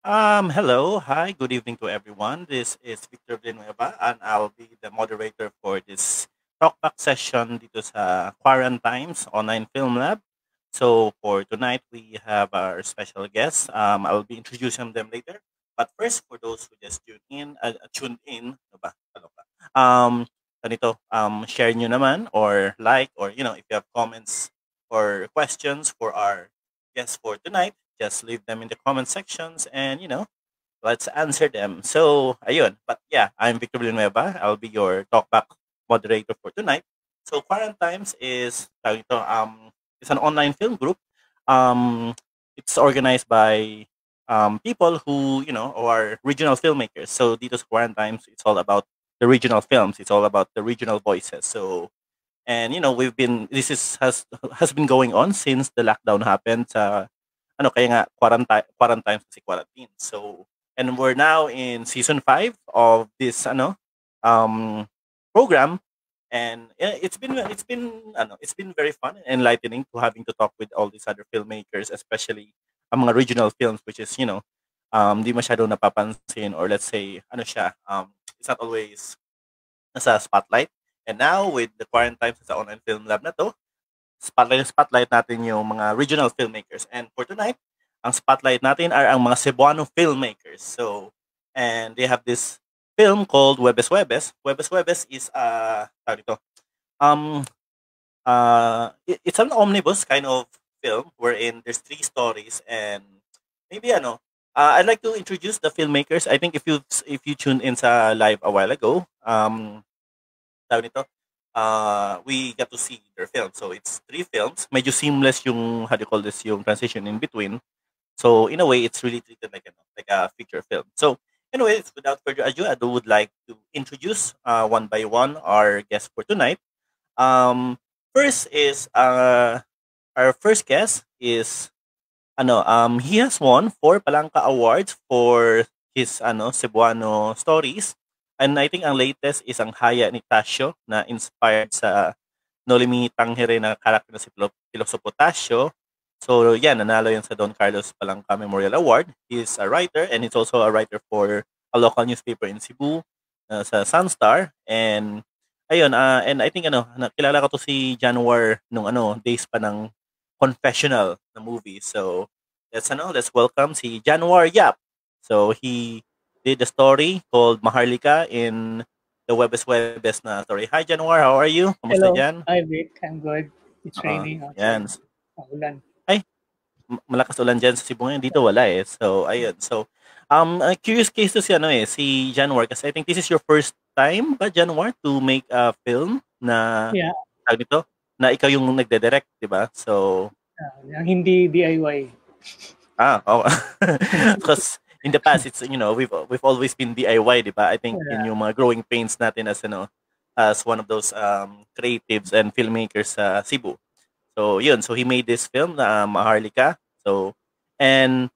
Hello, hi, good evening to everyone. This is Victor Villanueva and I'll be the moderator for this talkback session dito sa Quarantine's Online Film Lab. So for tonight, we have our special guests. I'll be introducing them later. But first, for those who just tuned in, ano ba? Ano ba? Ganito, share nyo naman or like or, if you have comments or questions for our guests for tonight, just leave them in the comment sections and let's answer them. So ayun, but yeah, I'm Victor Villanueva. I'll be your talkback moderator for tonight. So Quarantimes is it's an online film group. um it's organized by people who are regional filmmakers. So dito sa Quarantimes, it's all about the regional films, it's all about the regional voices. So and we've been this is has been going on since the lockdown happened sa kaya nga quarantine kasi quarantine. So and we're now in season 5 of this um program. And yeah, it's been very fun and enlightening to having to talk with all these other filmmakers, especially ang mga regional films, which is di masyado napapansin, or let's say it's not always nasa spotlight. And now with the Quarantine sa online film lab na to, spotlight natin yung mga regional filmmakers. And for tonight, ang spotlight natin are ang mga Cebuano filmmakers. So, and they have this film called Huwebes Huwebes. Huwebes Huwebes is tawag dito, um it's an omnibus kind of film wherein there's three stories. And maybe I'd like to introduce the filmmakers. I think if you tuned in sa live a while ago, tawag nito, we get to see their films. So it's three films. Medyo seamless yung, how do you call this, yung transition in between. So in a way, it's really treated like a feature film. So anyways, without further ado, I would like to introduce one by one our guests for tonight. First is our first guest is he has won 4 Palangka Awards for his Cebuano stories. And I think ang latest is ang Haya ni Tasio na inspired sa Nolimi Tangere na character na si Pilosopo Tasio. So yan, nanalo yan sa Don Carlos Palangka Memorial Award. He's a writer and he's also a writer for a local newspaper in Cebu, sa Sunstar. And ayun, and I think nakilala ko to si Januar nung days pa ng confessional na movie. So let's welcome si Januar Yap. So he did a story called Maharlika in the Huwebes Huwebes na story. Hi Januar, how are you? Kamusta Hello. dyan? Hi, Vic. I'm good. It's raining Yan. outside. Ulan. Ay, malakas ulan dyan sa Cebu ngayon. Dito wala eh. So ayun. So curious case to si Januar, kasi I think this is your first time ba, Januar, to make a film na Yeah. tawag nito, na ikaw yung nagde-direct, di ba? So Yung hindi DIY. oh. Because in the past, it's we've always been DIY, di ba? I think in yung mga growing pains natin as one of those creatives and filmmakers sa Cebu. So yun, so he made this film na Maharlika. So and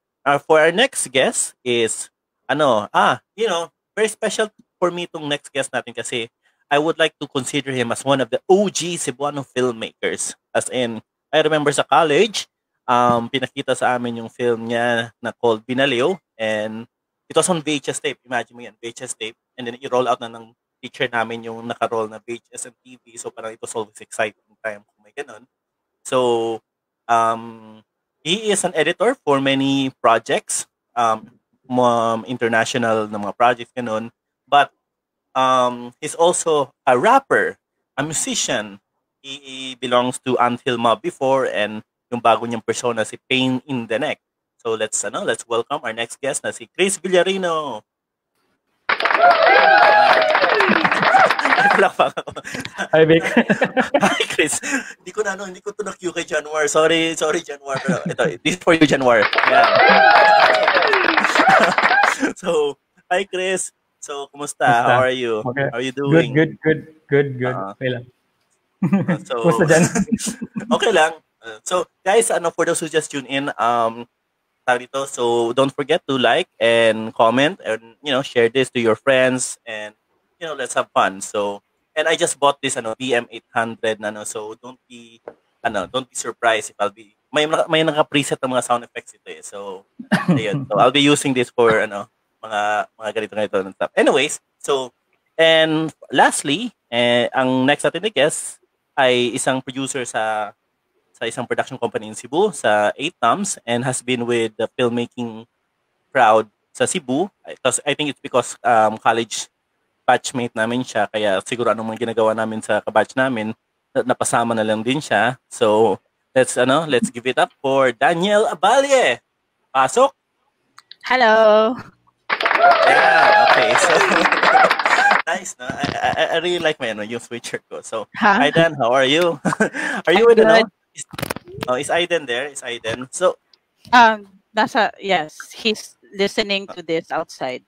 for our next guest is very special for me tong next guest natin kasi I would like to consider him as one of the OG Cebuano filmmakers. As in, I remember sa college, pinakita sa amin yung film niya na called Binaliw, and it was on VHS tape. Imagine mo yan, VHS tape. And then i-roll out na ng teacher namin yung naka-roll na VHS and TV. So parang it was always exciting time kung may ganun. So he is an editor for many projects, international na mga projects ganun. But he's also a rapper, a musician. He belongs to Until Mob before, and yung bago niyang persona si Pain in the Neck. So let's welcome our next guest na si Kris Villarino. Hi, Vic. Hi, Kris. Hindi ko to na-cue kay Januar. Sorry, Januar. Pero ito, this is for you, Januar. Yeah. So, hi, Kris. So, kumusta? How are you? Okay. How are you doing? Good. Okay lang. So, Kumusta dyan? okay lang. So, guys, for those who just tune in, so don't forget to like and comment and share this to your friends, and let's have fun. So, and I just bought this BM800 so don't be surprised if I'll be may naka-preset ng mga sound effects ito eh. So, ayun. So, I'll be using this for, mga ganito and stuff. Anyways, so, and lastly, ang next natin na guest ay isang producer sa isang production company in Cebu, sa 8 Thumbs, and has been with the filmmaking crowd sa Cebu. I think it's because college batchmate namin siya, kaya siguro anong mga ginagawa namin sa kabatch namin, napasama na lang din siya. So, let's give it up for Daniel Abalye. Pasok. Hello. Yeah, okay. So, nice, no? I really like my yung sweatshirt ko. So, Aiden, how are you? Are you with is Aiden there? Is Aiden? So, yes, he's listening to this outside.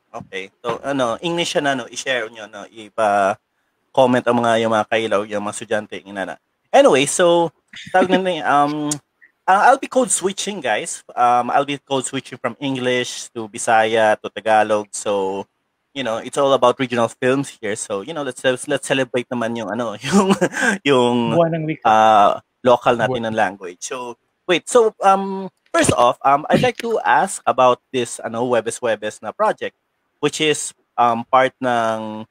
Okay. So, English siya na, i-share nyo, ipa-comment ang mga kailaw, yung mga estudyante, inana. Anyway, so, tawag na I'll be code switching, guys. I'll be code switching from English to Bisaya to Tagalog. So, it's all about regional films here. So, let's celebrate naman yung yung Buwan ng Wika. local natin ng language. So, wait. So, first off, I'd like to ask about this Huwebes Huwebes na project, which is part ng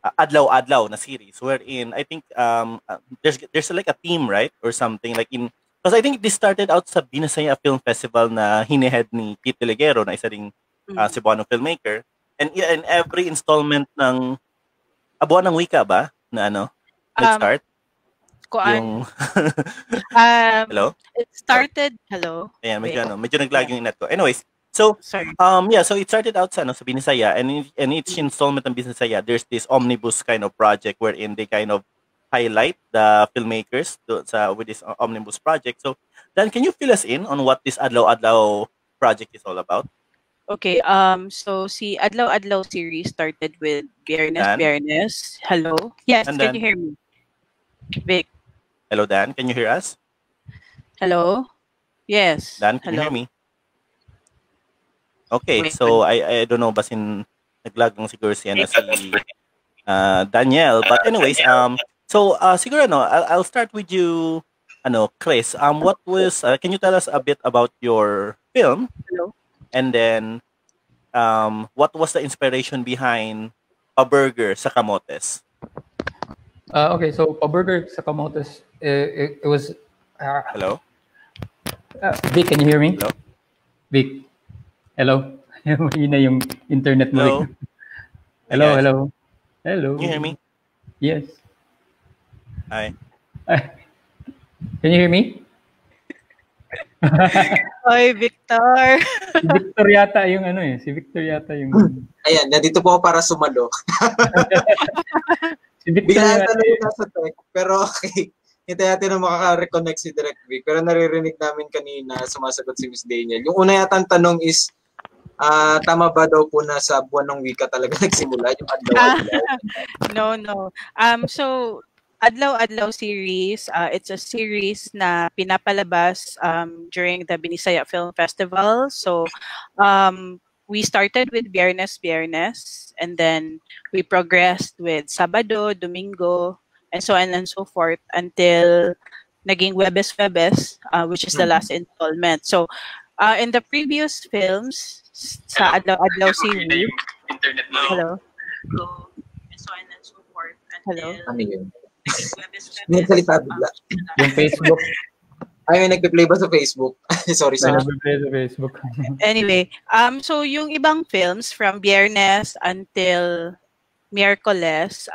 Adlaw-Adlaw na series, wherein I think there's like a theme, right? Or something like because I think this started out sa Binasaya Film Festival na hinihead ni Kit Delegero na isa ding Cebuano filmmaker. And every installment ng Buwan ng Wika ba? Na nag-start? Yung hello? It started, hello? Ayan, medyo nag-lag yung net ko. Anyways, so, sorry. so it started out sa Binasaya, and in each installment ng Binasaya, there's this omnibus kind of project wherein they kind of highlight the filmmakers with this omnibus project. So, Dan, can you fill us in on what this Adlaw-Adlaw project is all about? Okay, so si Adlaw-Adlaw series started with Biernes. Hello? Yes, and can Dan? You hear me? Vic? Hello, Dan, can you hear us? Hello? Yes. Dan, can you hear me? Okay, Wait, so I don't know, basin naglag ng siguro si Daniel. But anyways, so siguro I'll start with you, Kris. What was can you tell us a bit about your film? Hello. And then what was the inspiration behind A Burger sa Kamotes? Okay, so A Burger sa Kamotes, it was Hello? Vic, can you hear me? Hello? Vic. Hello. Yun na yung internet mo. Hello? Hello. Can you hear me? Yes. Hi. Can you hear me? Oy, Victor. Si Victor yata yung Si Victor yata yung... Ayan, nandito po ako para sumalo. Si Victor Biglaan yata talaga nasa tech, pero okay. Hintay natin na makaka-reconnect si Direct Vic. Pero naririnig namin kanina, sumasagot si Miss Daniel. Yung una yata ang tanong is, tama ba daw po na sa Buwan ng Wika talaga nagsimula yung Adlaw-Adlaw? No. So, Adlaw-Adlaw series, it's a series na pinapalabas during the Binisaya Film Festival. So, we started with Biernes, and then we progressed with Sabado, Domingo, and so on and so forth until naging Huwebes Huwebes, which is the last installment. So, in the previous films, sa Adlaw-Adlaw series, hello? And so on and so forth until Ano yun? Huwebes May Huwebes. salita bigla. yung Facebook. Ay, may nagpe-play ba sa Facebook? sorry. Sa Facebook. Anyway, so yung ibang films from Biernes until Miyerkules,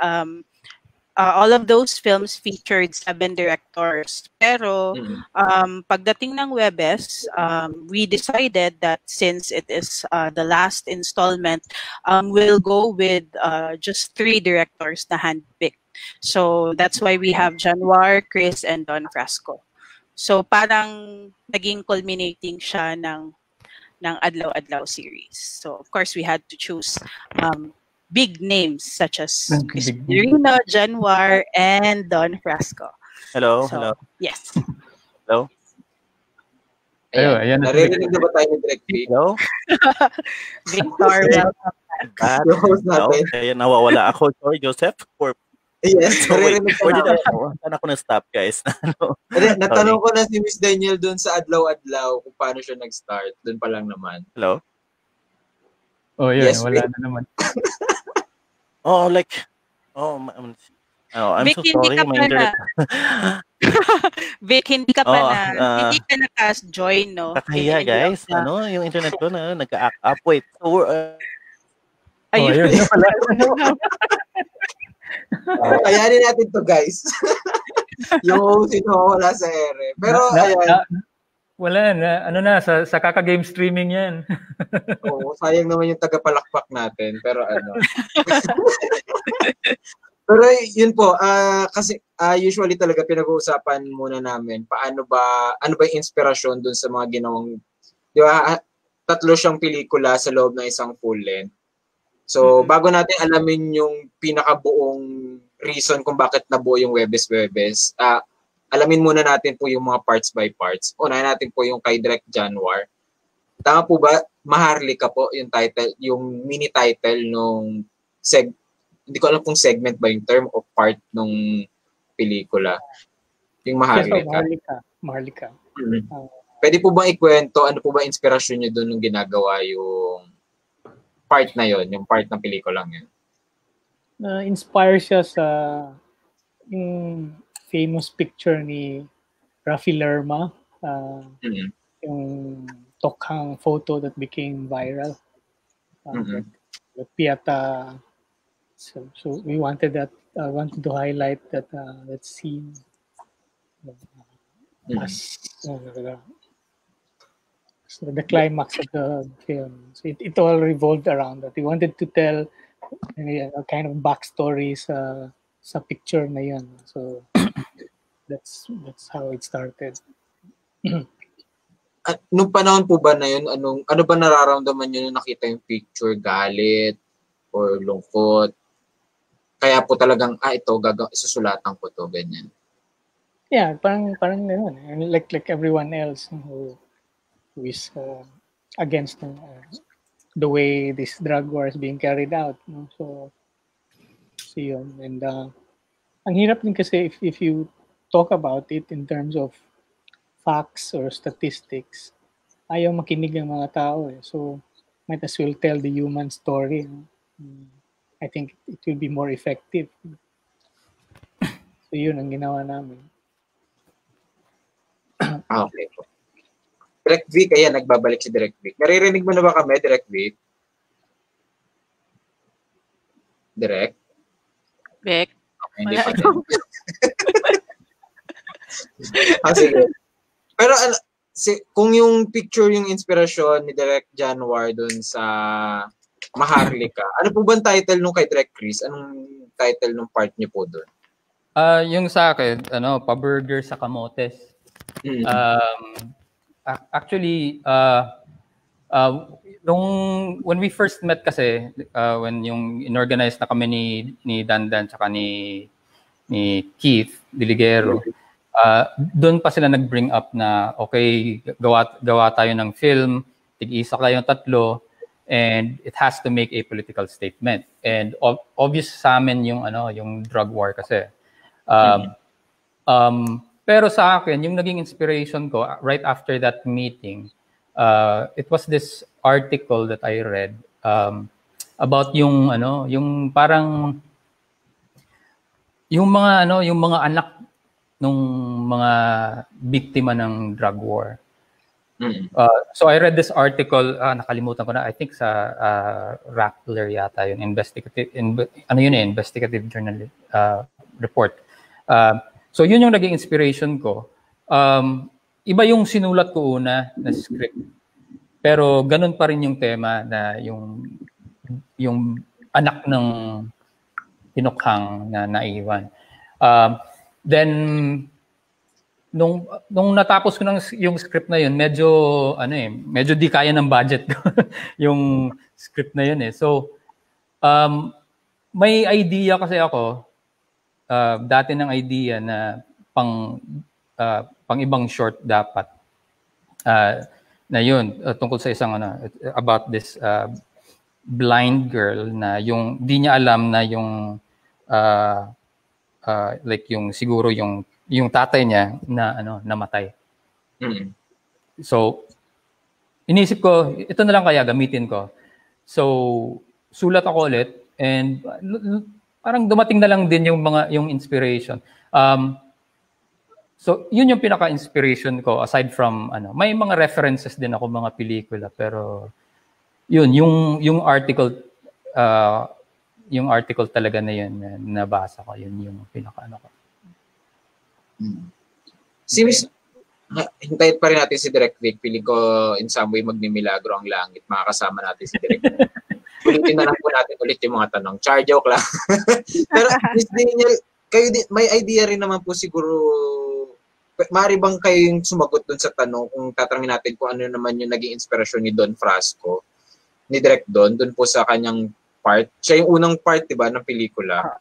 all of those films featured 7 directors. Pero pagdating ng Huwebes, we decided that since it is the last installment, we'll go with just 3 directors na handpicked. So that's why we have Januar, Kris, and Don Frasco. So parang naging culminating siya ng Adlaw-Adlaw series. So of course we had to choose big names such as Kris, Villarino, Januar, and Don Frasco. Hello? Yes. Hello? Ayan. Naririnig na ba tayo ni Direct Vic? Hello? Victor, welcome. Yung host natin. Kaya nawawala ako. Sorry, Joseph. Yes, So wait, naririnig ka where did namin. saan ako na-stop, guys? Ano? Natanong Sorry. ko na si Miss Daniel doon sa adlaw-adlaw kung paano siya nag-start. Doon pa lang naman. Hello? Oh, yun. Yes, Wala na naman. Oh, like, I'm Vic, so hindi sorry, ka my pa na. internet. Vic, hindi ka pa Oh, na. Hindi ka na-cast join, no? kakahiya, Ini-invite guys. na. Yung internet ko na nag-act up. Wait, so Oh, Ayun. yun. Wala. kayanin natin to, guys. Yung host wala sa ere. Pero, ayan. Wala na. Ano na, sa kaka-game streaming yan. Oo, sayang naman yung tagapalakpak natin. Pero ano. Pero yun po, kasi usually talaga pinag-uusapan muna namin ano ba yung inspirasyon dun sa mga ginawang, di ba, 3 siyang pelikula sa loob ng isang full length. So, bago natin alamin yung pinakabuong reason kung bakit nabuo yung Huwebes Huwebes, alamin muna natin po yung mga parts by parts. Unahin natin po yung kay Direk Januar. Tama po ba? Maharlika po yung title, yung mini title nung hindi ko alam kung segment ba yung term o part nung pelikula. Yung Maharlika. Yes, Maharlika. Pwede po bang ikwento ano po ba inspirasyon niyo doon nung ginagawa yung part na yon, yung part ng pelikulang yun? Inspire siya sa yung famous picture ni Rafi Lerma, yung tokhang photo that became viral. Piata. So we wanted that. I wanted to highlight that scene as so the climax of the film. So it all revolved around that. We wanted to tell a kind of backstory sa picture na yun. So that's how it started. At nung panahon po ba na yun, ano ba nararamdaman niyo nung nakita yung picture? Galit or lungkot? Kaya po talagang, ito, susulatan ko to, ganyan. Yeah, parang gano'n. Like everyone else who is against the way this drug war is being carried out. No? So yun. And ang hirap din kasi if you talk about it in terms of facts or statistics, ayaw makinig ang mga tao. So might as well tell the human story. No? I think it will be more effective. So yun ang ginawa namin. Okay po. Direk Vic, ayan, nagbabalik si Direk Vic. Naririnig mo na ba kami, Direk Vic? Direk? Vic? Okay, hindi pa din. Sige. Pero kung yung picture, yung inspirasyon ni Direk Januar dun sa Maharlika, ano po ba ang title nung kay Direk Kris? Anong title nung part niyo po dun? Yung sa akin, pa-burger sa kamotes. Actually, when we first met kasi, when yung inorganize na kami ni Dandan tsaka ni Keith Diligero, doon pa sila nag-bring up na okay, gawa tayo ng film, tig-isa kayong 3, and it has to make a political statement. And obvious sa amin yung drug war kasi. Pero sa akin, yung naging inspiration ko right after that meeting, it was this article that I read about yung parang yung mga anak ng mga biktima ng drug war. So I read this article, nakalimutan ko na, I think sa Rappler yata yun, investigative journal report. So yun yung naging inspiration ko. Iba yung sinulat ko una na script. Pero ganun pa rin yung tema na yung anak ng tinukhang na naiwan. Then nung natapos ko yung script na yun, medyo di kaya ng budget ko yung script na yun eh. So may idea kasi ako dati ng idea na pang ibang short dapat na yun tungkol sa isang about this blind girl na yung di niya alam na yung like yung siguro yung tatay niya na namatay. Mm. So inisip ko, ito na lang kaya gamitin ko. So sulat ako ulit and parang dumating na lang din yung inspiration. So yun yung pinaka-inspiration ko aside from may mga references din ako mga pelikula pero yun yung article yung article talaga na yun na nabasa ko yun yung pinaka ko. Hintayin pa rin natin si Direk Vic. Piling ko in some way magmimilagro ang langit. Makakasama natin si Direk Vic. Ulitin na lang po natin ulit yung mga tanong. Char joke lang. Pero Miss Daniel, kayo may idea rin naman po siguro. Maaari bang kayo yung sumagot dun sa tanong kung tatanungin natin kung ano naman yung naging inspirasyon ni Don Frasco, ni Direk Don, dun po sa kanyang part. Siya yung unang part, diba, ng pelikula.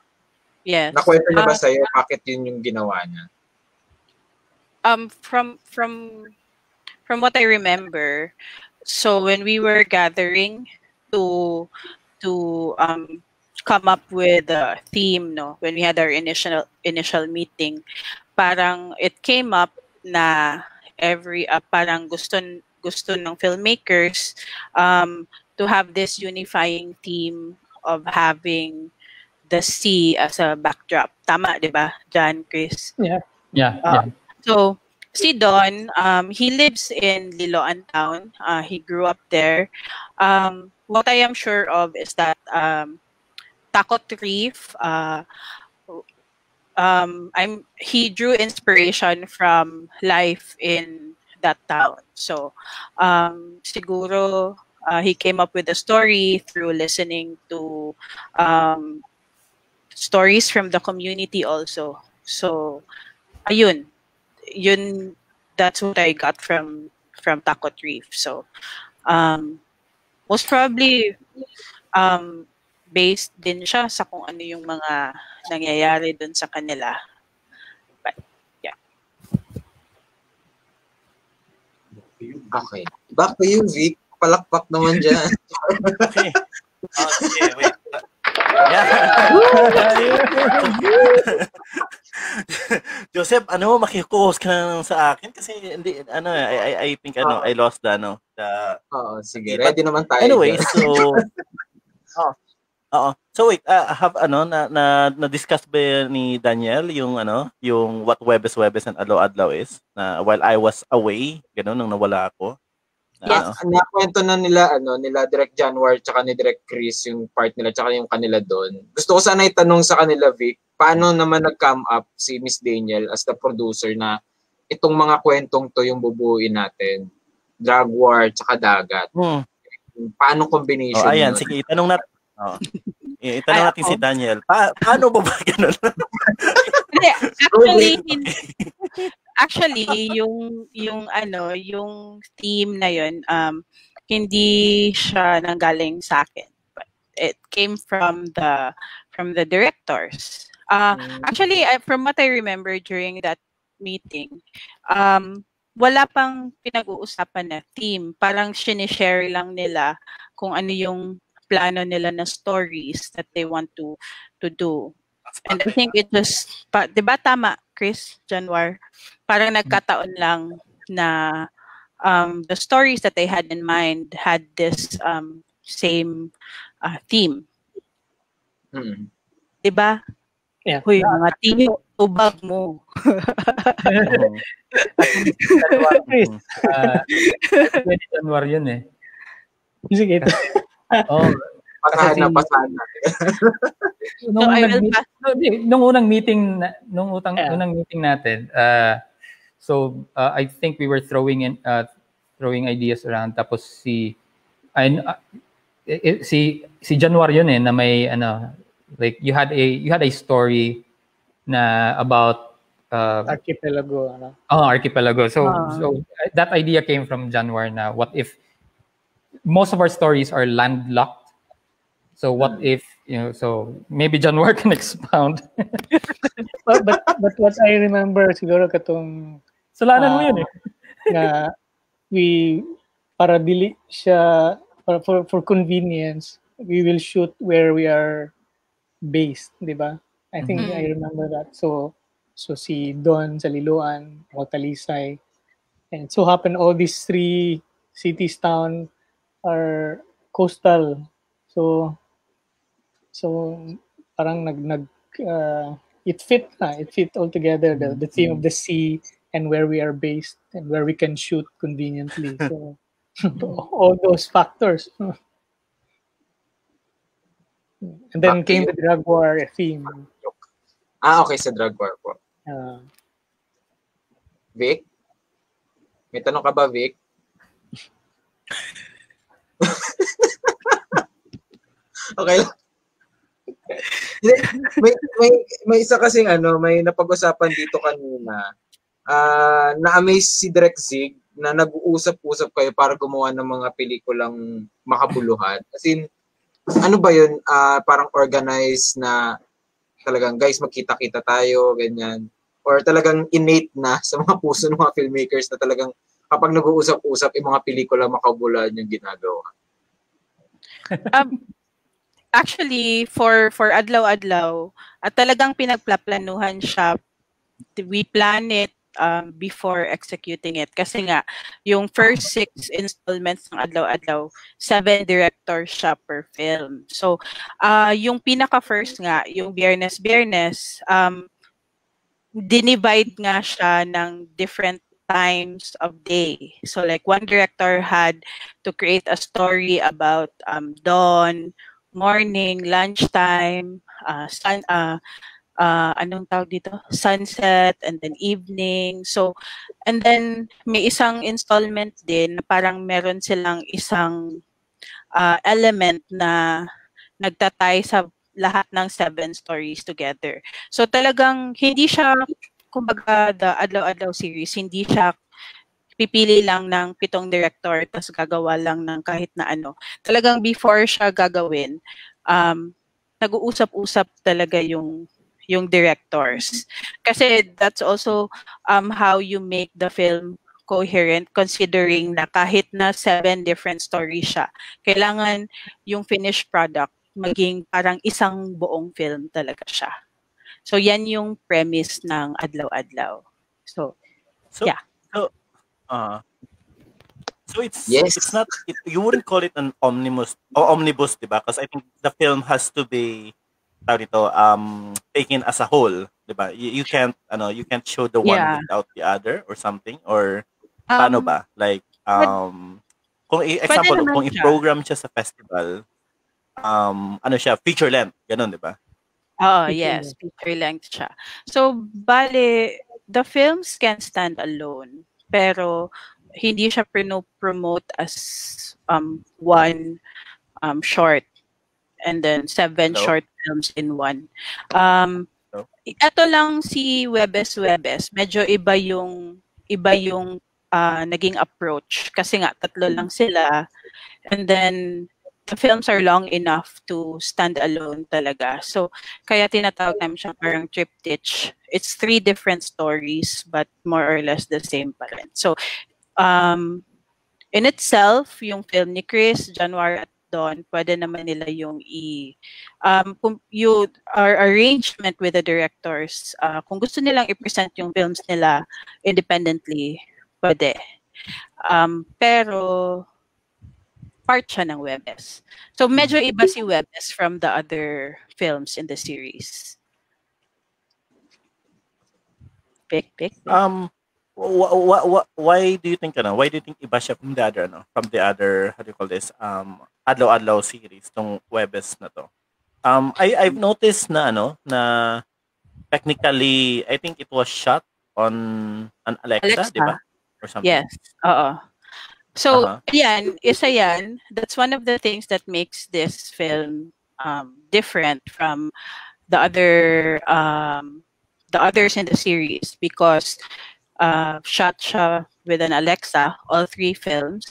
Yes. Nakwento niya ba sa'yo bakit yun yung ginawa niya? From what I remember, so when we were gathering to come up with a theme, no, when we had our initial meeting, parang it came up na parang gusto ng filmmakers to have this unifying theme of having the sea as a backdrop. Tama, 'di ba? Jan, Kris. Yeah. So si Don, he lives in Liloan town. He grew up there. What I am sure of is that Takot Reef, he drew inspiration from life in that town. So siguro he came up with the story through listening to stories from the community also. So ayun, that's what I got from Takot Reef. So most probably based din siya sa kung ano yung mga nangyayari dun sa kanila. But, yeah. Okay. Back to you, Vic. Palakpak naman dyan. Okay. Okay, wait. Yeah. Joseph, maki-host ka na sa akin kasi hindi I think I lost the sige. Ready naman tayo. Anyway, so So wait, have na-discuss ba ni Daniel yung what Huwebes Huwebes and Adlaw-Adlaw is na while I was away, nung nawala ako. Yes. Nakwento na nila Direk Januar tsaka ni Direk Kris yung part nila tsaka yung kanila doon. Gusto ko sana itanong sa kanila, Vic, paano naman nag-come up si Miss Daniel as the producer na itong mga kwentong to yung bubuuin natin? Drug war tsaka dagat. Paano combination? Ayan, sige, itanong natin. Itanong natin si Daniel. Paano ba ganun? Actually, yung theme na yun, hindi siya nanggaling sa akin. But it came from the directors. Actually, from what I remember during that meeting, wala pang pinag-uusapan na theme. Parang sinishare lang nila kung ano yung plano nila na stories that they want to do. And I think it was, diba tama, Kris, Januar? Parang nagkataon lang na the stories that they had in mind had this same theme. Diba? Yeah. Huy, mga tiyo, tubag mo. Januar yun eh. Sige ito. Pasahan na. Nung unang meeting natin, so I think we were throwing ideas around, tapos si Januar yun na may like you had a story na about archipelago archipelago. So that idea came from Januar na what if most of our stories are landlocked. So what if, so maybe Januar can expound. but what I remember siguro katong sulanan mo yun na para dili siya for convenience, we will shoot where we are based, di ba? I think Mhm. I remember that. So si Don sa Liloan, ako Talisay, and it so happened all these three cities town are coastal. So parang it fit all together, the theme of the sea and where we are based and where we can shoot conveniently. So all those factors. And Back then to came you. the drug war theme. Okay, sa drug war po. Uh, Vic? May tanong ka ba, Vic? Okay lang. Hindi, may isa kasing may napag-usapan dito kanina. Na-amaze si Direk Zig na nag-uusap-usap kayo para gumawa ng mga pelikulang makabuluhan. As in, ano ba yun? Parang organized na talagang, guys, magkita-kita tayo, ganyan. Or talagang innate na sa mga puso ng mga filmmakers na talagang kapag nag-uusap-usap, yung mga pelikula makabuluhan yung ginagawa. Actually, for Adlaw-Adlaw, at talagang pinagplaplanuhan siya. We plan it before executing it. Kasi nga, yung first 6 installments ng Adlaw-Adlaw, 7 directors siya per film. So, yung pinaka-first nga, yung Biyernes-Biyernes, dinivide nga siya ng different times of day. So like one director had to create a story about dawn, morning, lunchtime, anong tawag dito? Sunset, and then evening. So, and then may isang installment din na parang meron silang isang element na nagtatay sa lahat ng 7 stories together. So talagang hindi siya, kumbaga the Adlaw-Adlaw series, hindi siya pipili lang ng 7 director tapos gagawa lang ng kahit na ano. Talagang before siya gagawin, nag-uusap-usap talaga yung directors. Kasi that's also how you make the film coherent, considering na kahit na 7 different stories siya, kailangan yung finished product maging parang isang buong film talaga siya. So yan yung premise ng Adlaw-Adlaw. So So, yeah. so, uh, so Yes. it's not, you wouldn't call it an omnibus, diba? Because I think the film has to be, tawag dito, taken as a whole, diba? You can't, you can't show the one Yeah. without the other or something, or paano ba? Like, kung example, naman kung siya. i-program siya sa festival, ano siya, feature length, ganun, diba? Oh, yes, feature length siya. So, bale, the films can stand alone, pero hindi siya promote as one short and then 7 Hello? short films in one. Hello? Ito lang si Huwebes Huwebes, medyo iba yung naging approach kasi nga 3 lang sila, and then the films are long enough to stand alone talaga. So, kaya tinatawag namin siya parang triptych. It's 3 different stories but more or less the same pa rin. So, in itself, yung film ni Kris, Januar at Dawn, pwede naman nila yung our arrangement with the directors, kung gusto nilang i-present yung films nila independently, pwede. Pero part siya ng Huwebes. So medyo iba si Huwebes from the other films in the series. Pick. Why do you think iba siya from the other how do you call this, Adlaw-Adlaw series, tong Huwebes na to? I've noticed na na technically I think it was shot on an Alexa. Di ba? Or something. Yes. Oo. So, isa yan. That's one of the things that makes this film different from the others in the series, because shot siya with an Alexa, all 3 films.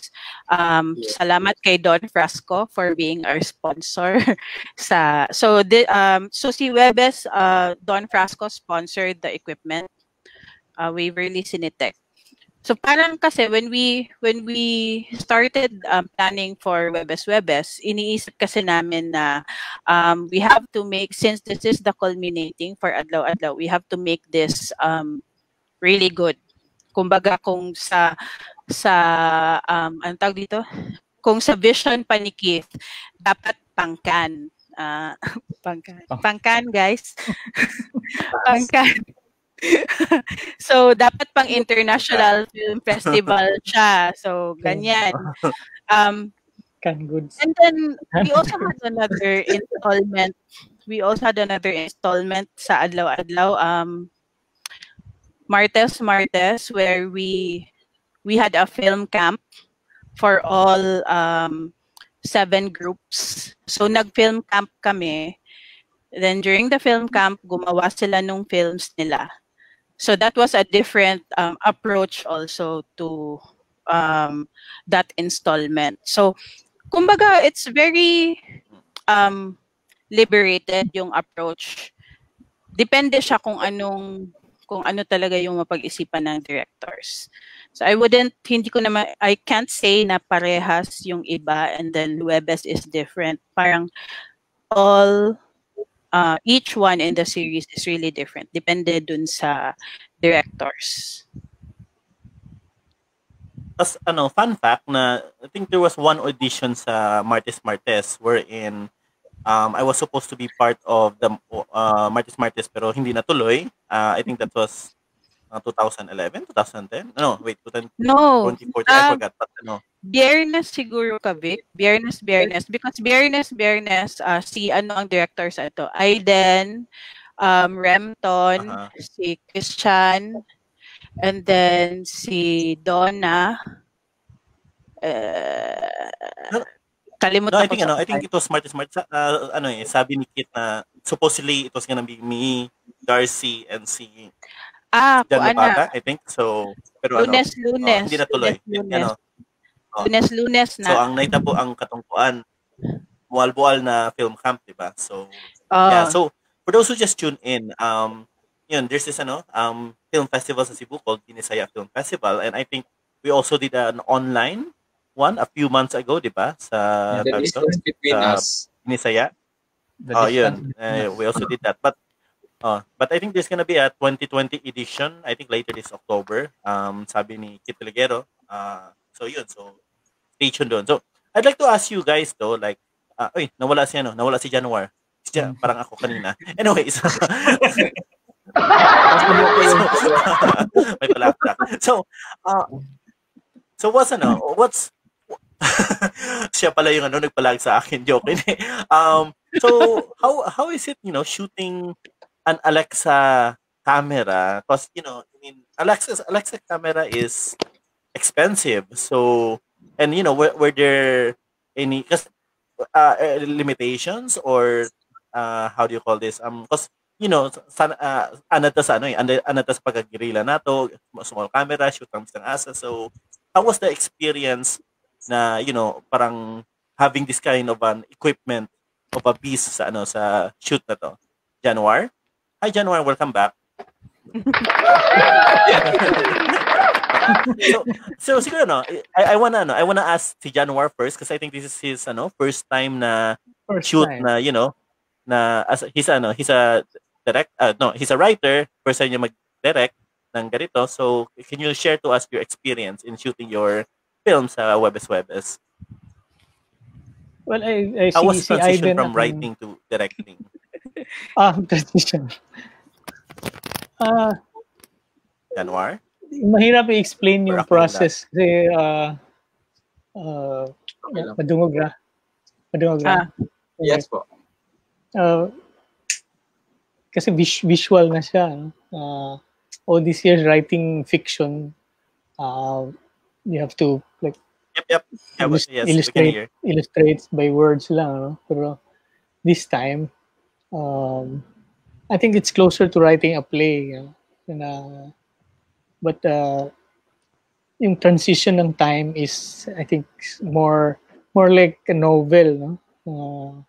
Salamat kay Don Frasco for being our sponsor. So si Huwebes, Don Frasco sponsored the equipment. Waverly Cinetech. So parang kasi when we started planning for Huwebes Huwebes, iniisip kasi namin na we have to make, since this is the culminating for Adlaw Adlaw, we have to make this really good. Kumbaga kung sa anong tawag dito? Kung sa vision pa ni Keith, dapat pangkan. Pangkan, guys. Pangkan. So, dapat pang international film festival siya. So, ganyan. Canned goods. And then, we also had another installment. Sa Adlaw Adlaw, Martes, where we had a film camp for all 7 groups. So, nag-film camp kami. Then, during the film camp, gumawa sila nung films nila. So that was a different approach also to that installment. So, kumbaga, it's very liberated yung approach. Depende siya kung ano talaga yung mapag-isipan ng directors. So I can't say na parehas yung iba and then Huwebes is different. Parang each one in the series is really different. Depende dun sa directors. Tapos, fun fact na, I think there was one audition sa Martes wherein I was supposed to be part of the Martes pero hindi natuloy. I think that was 2011, 2010? No, wait, 2014, No. I forgot. But Biyernes siguro ka, Vic. Biyernes. Because Biyernes, si ang director sa ito? Aiden, Remton, si Christian, and then si Donna. Kalimutan I think it was Smart. Sabi ni Kit na supposedly it was gonna be me, Darcy, and si Januar, I think. So, pero Lunes. hindi natuloy. Lunes na. So, ang naitabo ang katungkuan, buwal-buwal na film camp, diba? So, yeah. So, for those who just tune in, there's this film festival sa Cebu called Binisaya Film Festival, and I think we also did an online one a few months ago, diba? Sa The distance between us. Binisaya. Yun. We also did that. But I think there's gonna be a 2020 edition, I think later this October, sabi ni Kit Ligero. So yun, so stay tuned doon. So, I'd like to ask you guys though, like, nawala si Januar. Parang ako kanina. Anyways. May palakpak. So what's siya pala yung nagpalag sa akin, joke. So how is it, shooting an Alexa camera? Because Alexa camera is expensive. So, and were there any limitations or how do you call this? Because anata sa pagkagirila nato, small camera, shoot kami ng asa. So, how was the experience na parang having this kind of an equipment of a beast sa shoot na to? Januar? Hi Januar, welcome back. So siguro I wanna ask si Januar first because I think this is his first time na shoot na na as he's a he's a writer, first time niya mag-direct ng ganito. So can you share to us your experience in shooting your film sa Huwebes Huwebes? Well, I how was see transition Aiden from writing to directing? Transition. Januar? Mahirap i-explain yung process kasi madungog na. Yes po. Kasi visual na siya. All these years writing fiction, you have to like Yep. illustrate by words lang. No? Pero this time, I think it's closer to writing a play. But yung transition ng time is, I think, more like a novel. No?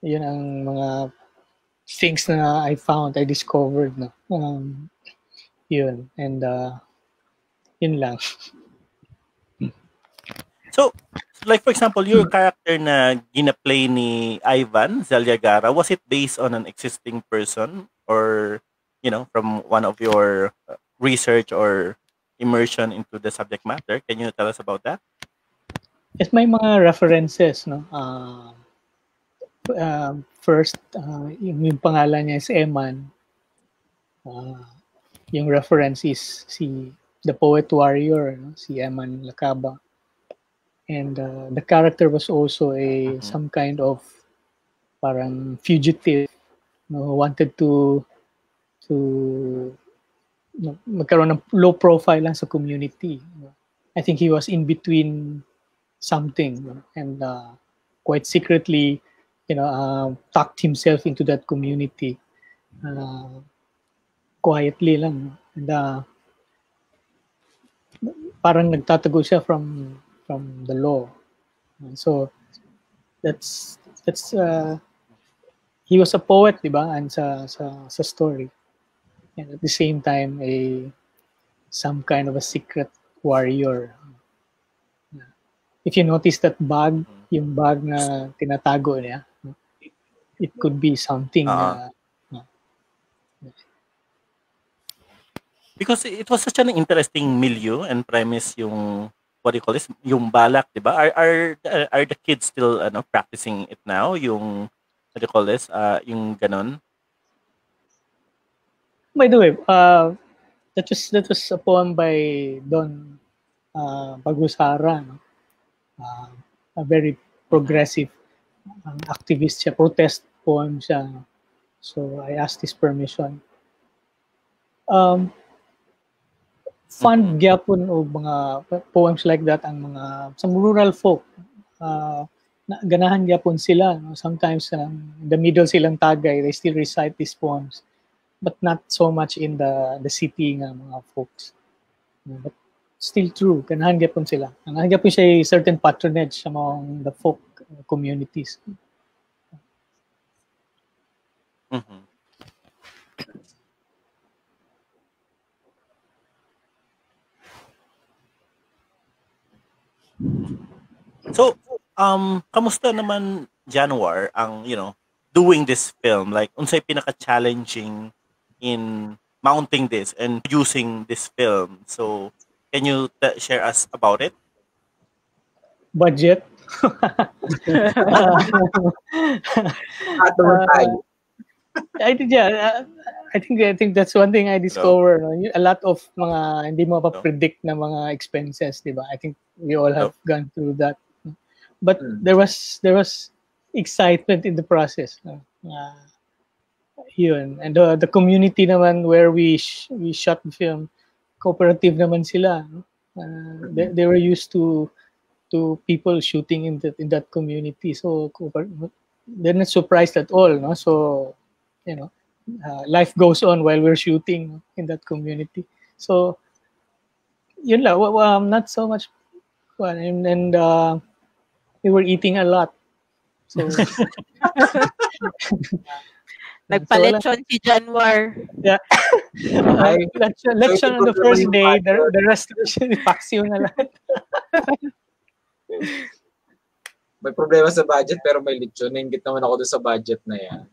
Yun ang mga things na I discovered. No? Yun. And Yun lang. So, like for example, your character na gina-play ni Ivan Zaldarriaga, was it based on an existing person or, from one of your research or immersion into the subject matter? Can you tell us about that? Yes, may mga references, no? First, yung pangalan niya is Emman. Yung reference is the poet warrior, no? Si Emman Lakaba. And the character was also some kind of parang fugitive, who wanted to magkaroon ng low profile lang sa community. I think he was in between something, and quite secretly, tucked himself into that community quietly lang. And parang nagtatago siya from the law. So that's he was a poet, di ba? And sa story. And at the same time, some kind of a secret warrior. If you notice that bag, yung bag na tinatago niya, it could be something. Because it was such an interesting milieu and premise yung, what do you call this, yung balak, di ba? Are the kids still practicing it now? Yung, what do you call this, yung ganon? By the way, that was a poem by Don Bagusara, no? A very progressive activist siya, protest poem siya. So I asked his permission. Fun gyapon o mga poems like that ang mga some rural folk. Ganahan gyapon sila. No? Sometimes in the middle silang tagay, they still recite these poems, but not so much in the city nga mga folks. But still true, ganahan gyapon sila. Ganahan gyapon siya certain patronage among the folk communities. So, kamusta naman Januar ang, doing this film? Like, unsay pinaka-challenging in mounting this and producing this film? So, can you share us about it? Budget. I think that's one thing I discovered. No? A lot of mga hindi mo pa-predict na mga expenses, di ba? I think we all have gone through that. But there was excitement in the process. No? Yun. And the community naman where we shot the film, cooperative naman sila. No? They were used to people shooting in that community, so they're not surprised at all. No? So life goes on while we're shooting in that community. So yun lang, not so much fun, and we were eating a lot. So nagpalechon si Januar. Yeah. Lechon on the first day, the rest of the paksiw na lahat. May problema sa budget pero may lechon. Nainggit naman ako doon sa budget na yan.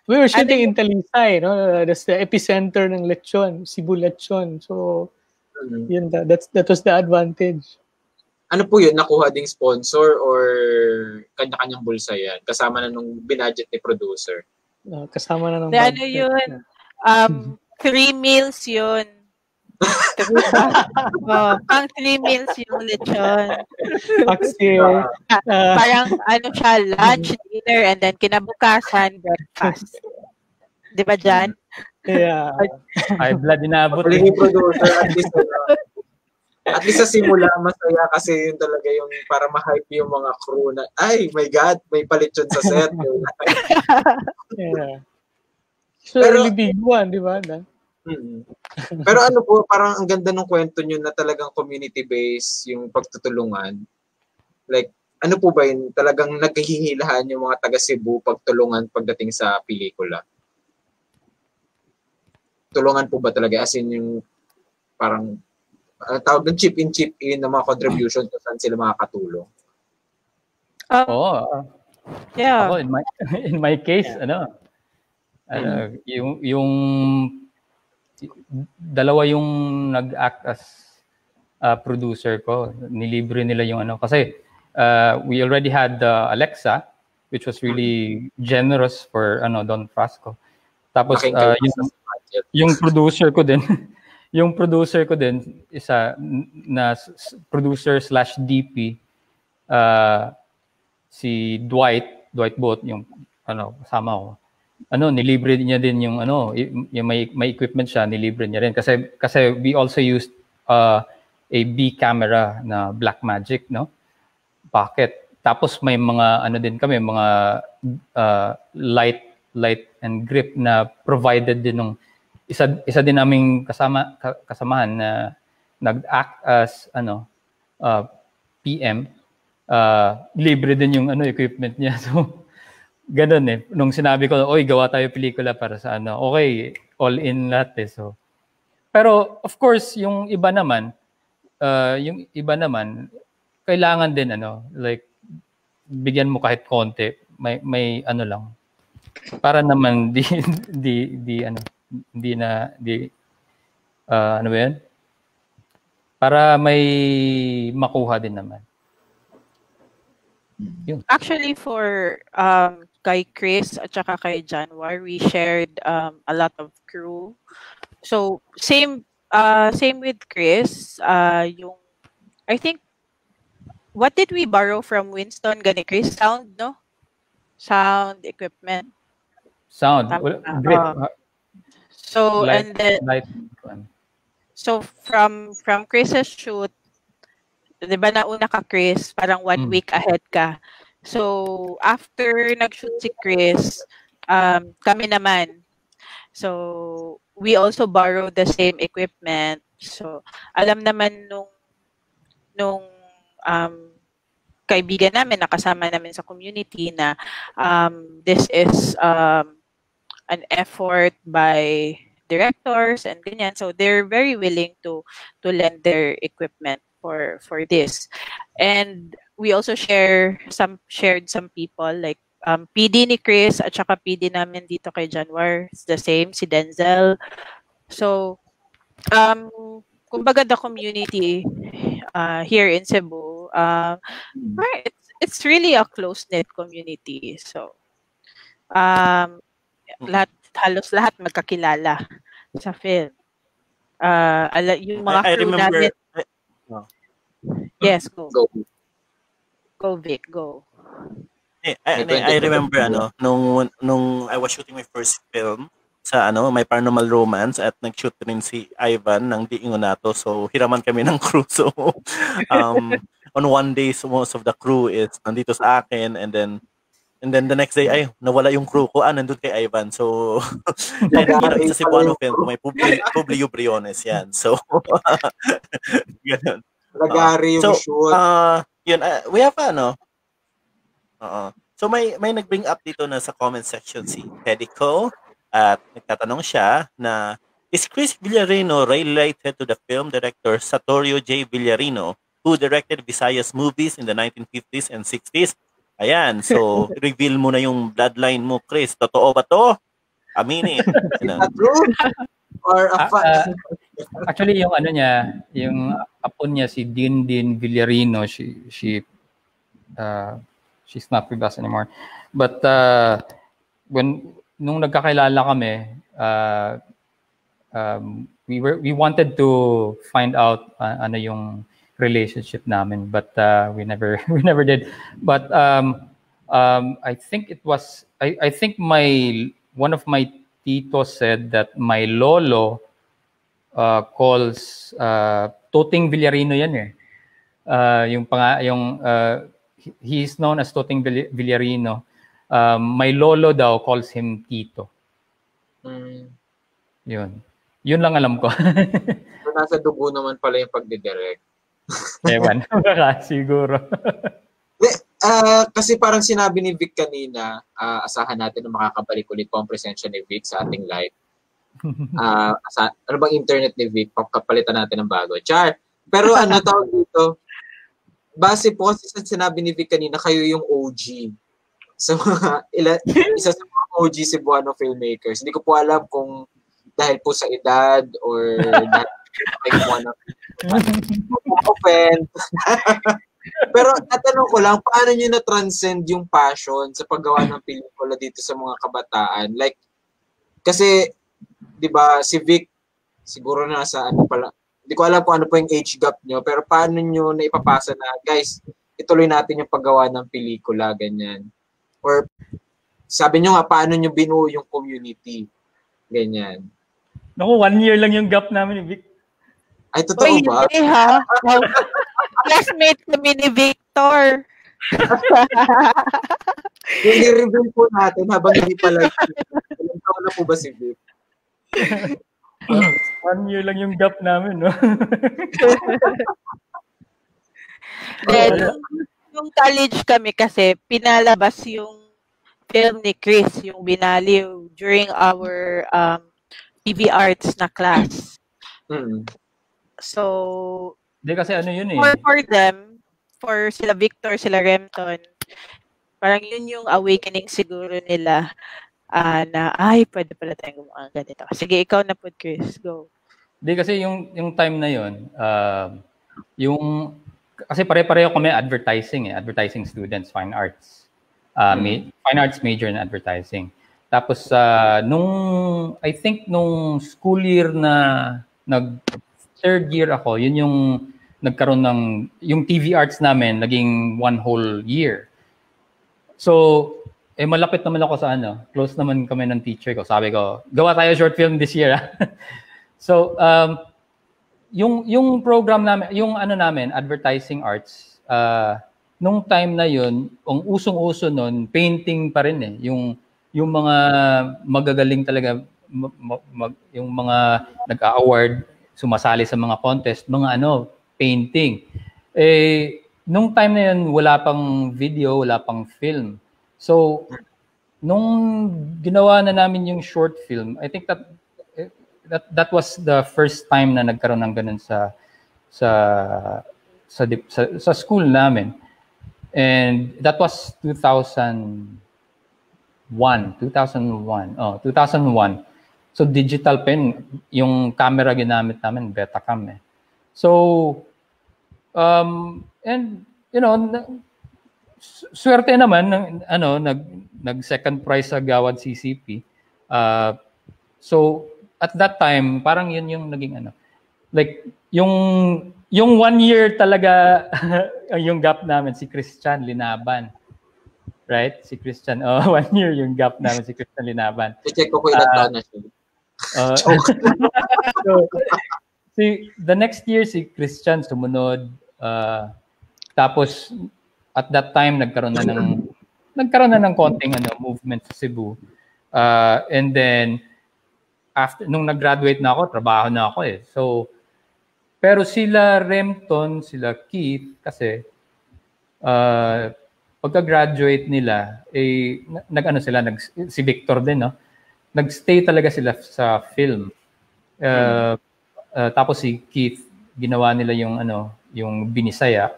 We were shooting in Talisay, no? That's the epicenter ng lechon, Cebu lechon. So, yun, that was the advantage. Ano po yun? Nakuha ding sponsor or kanya-kanyang bulsa yan? Kasama na nung binudget ni producer? Kasama na nung budget. Ano yun? 3 meals yun. Pang 3 meals yung lechon. Parang siya, lunch, dinner, and then kinabukasan, breakfast. Di ba dyan? Yeah. Ay, blood inabot. Producer, at least sa simula, masaya kasi yun talaga yung para ma-hype yung mga crew na, ay, my God, may palitsyon sa set. Yeah. So, really big one, di ba? Pero ano po, parang ang ganda ng kwento nyo na talagang community-based yung pagtutulungan. Like, ano po ba yun? Talagang naghihilahan yung mga taga Cebu pagtulungan pagdating sa pelikula? Tulungan po ba talaga? As in yung parang tawag ng chip in ng mga contributions kung saan sila makakatulong. Yeah. Ako, in my case, yung dalawa yung nag-act as producer ko. Nilibre nila yung kasi we already had Alexa, which was really generous for Don Frasco. Tapos yung producer ko din isa na producer / DP, si Dwight Booth, yung kasama ko. Nilibre niya din yung yung may equipment siya, nilibre niya rin kasi we also used a B camera na Blackmagic, no? Pocket. Tapos may mga din kami, mga light and grip na provided din nung isa din naming kasamahan na nag-act as PM. Libre din yung equipment niya. So ganun nung sinabi ko, oy, gawa tayo pelikula para sa okay, all in lahat so. Pero of course yung iba naman kailangan din like bigyan mo kahit konti, may lang para naman para may makuha din naman. Actually, for kay Kris at saka kay Januar, we shared a lot of crew. So same with Kris. Yung I think what did we borrow from Winston? Gani Kris, sound, no? Sound equipment. Sound. Grip. So light, and then so from Kris's shoot, 'di ba nauna ka Kris, parang 1 week ahead ka. So after nag-shoot si Kris, kami naman. So we also borrowed the same equipment. So alam naman nung kaibigan namin, nakasama namin sa community na this is an effort by directors and ganyan. So they're very willing to lend their equipment for this. And we also shared some people like PD ni Kris at saka PD namin dito kay Januar. It's the same, si Denzel. So kumbaga the community here in Cebu, it's really a close-knit community. So halos lahat magkakilala sa film. Yung mga crew namin. Yes, go. Go, Vic, go. I remember nung I was shooting my first film sa may paranormal romance at nag-shoot rin si Ivan ng Di Ingonato. So hiraman kami ng crew. So on one day, so most of the crew is nandito sa akin, and then the next day, ay, nawala yung crew ko. Nandun kay Ivan. So, it's a Cebuano film. May Publio Brinoes yan. So, ganun. Lagari yung shoot. Yun, we have So, may nag-bring up dito na sa comment section si Pedico at nagtatanong siya na, is Kris Villarino related to the film director Satorio J. Villarino who directed Visayas movies in the 1950s and 60s? Ayan, so reveal mo na yung bloodline mo, Kris. Totoo ba to? Aminin. True? Or a fact? Actually, yung yung apo niya, si Din Villarino, she's not with us anymore. But nung nagkakilala kami, we wanted to find out yung relationship namin, but we never did. But I think it was I think one of my titos said that my lolo calls Toting Villarino yan he's known as Toting Villarino. My lolo daw calls him Tito. Yun lang alam ko. So, nasa dugo naman pala yung pagdidirect. Ewan, siguro. Kasi parang sinabi ni Vic kanina, asahan natin na makakabalik ulit po ang presensya ni Vic sa ating live. Ano bang internet ni Vic? Kapalitan natin ng bago. Char. Pero ano tawag dito? Base po kasi sa sinabi ni Vic kanina, kayo yung OG. Sa mga, isa sa mga OG Cebuano filmmakers. Hindi ko po alam kung dahil po sa edad or dahil offend. Pero tatanong ko lang, paano nyo na-transcend yung passion sa paggawa ng pelikula dito sa mga kabataan? Like, kasi, di ba, si Vic, siguro nasa ano pala, hindi ko alam kung ano po yung age gap nyo, pero paano nyo na ipapasa na, guys, ituloy natin yung paggawa ng pelikula, ganyan. Or, sabi nyo nga, paano nyo binuo yung community, ganyan. Naku, 1 year lang yung gap namin ni Vic. Ay, totoo ba? Hindi ha. Classmate kami ni Victor. Yung i-reveal po natin habang hindi pala. Ilang taon na po ba si Vic? 1 year lang yung gap namin, no? Then, nung college kami kasi, pinalabas yung film ni Kris, yung Binaliw, during our TV arts na class. So, Hindi kasi ano yun eh. for them, for sila Victor, sila Remton, parang yun yung awakening siguro nila na, ay, pwede pala tayong gumawa ganito. Sige, ikaw na po, Kris. Go. Hindi kasi yung time na yun, kasi pare-pareho kami advertising students, fine arts. Fine arts major in advertising. Tapos, I think nung school year na third year ako, yun yung nagkaroon yung TV arts namin, naging 1 whole year. So, malapit naman ako sa close naman kami ng teacher ko. Sabi ko, gawa tayo short film this year. So, yung program namin, yung namin, advertising arts, nung time na yun, ang usong-uso nun, painting pa rin eh. Yung mga magagaling talaga, yung mga nag-award, sumasali sa mga contest, mga painting. Nung time na yun, wala pang video, wala pang film. So, nung ginawa na namin yung short film, I think that was the first time na nagkaroon ng ganun sa school namin. And that was 2001. Oh, 2001. So digital pen, yung camera ginamit namin, Betacam eh. So and swerte naman nag second prize sa Gawad CCP. So at that time, parang yun yung naging like yung 1 year talaga yung gap namin si Christian Linaban. Right? Si Christian, 1 year yung gap namin si Christian Linaban. I-check ko ilang taon na siya. So, the next year si Christian sumunod. Tapos at that time nagkaroon na ng konting movement sa Cebu. And then after nung nag-graduate na ako, trabaho na ako eh. So pero sila Remton, sila Keith kasi pagka-graduate nila si Victor din, no? Nag-stay talaga sila sa film. Tapos si Keith, ginawa nila yung Binisaya.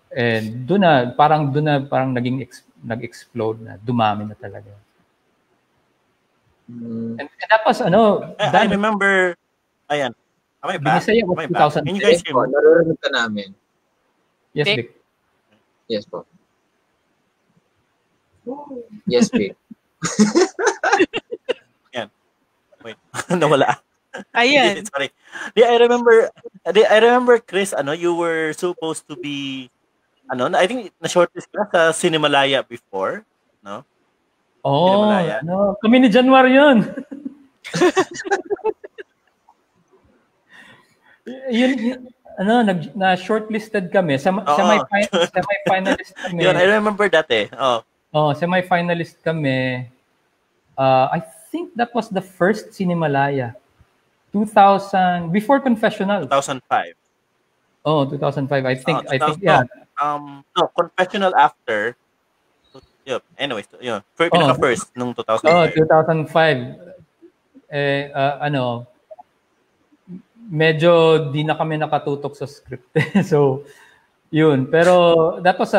And doon na parang nag-explode na, dumami na talaga. And tapos I remember, ayan. Binisaya was 2010. Can you guys hear me? Naririnig ka namin. Yes, Vic. Yes po. Yes, Vic. Ayan. Wait, nawala. Ayan. Sorry. I remember, Kris, you were supposed to be, I think na-shortlist ka sa Cinemalaya before, no? Oh, kami ni Januar yun. yun na shortlisted kami. Semi-finalist kami. Yun, I remember that eh. Semi-finalist kami. I think that was the first Cinemalaya. 2000, before Confessional. 2005. Oh, 2005. I think, yeah. No, Confessional after. Yep. Anyways, yun. Pinaka-first nung 2005. Oh, 2005. medyo di na kami nakatutok sa script. So, yun. Pero, that was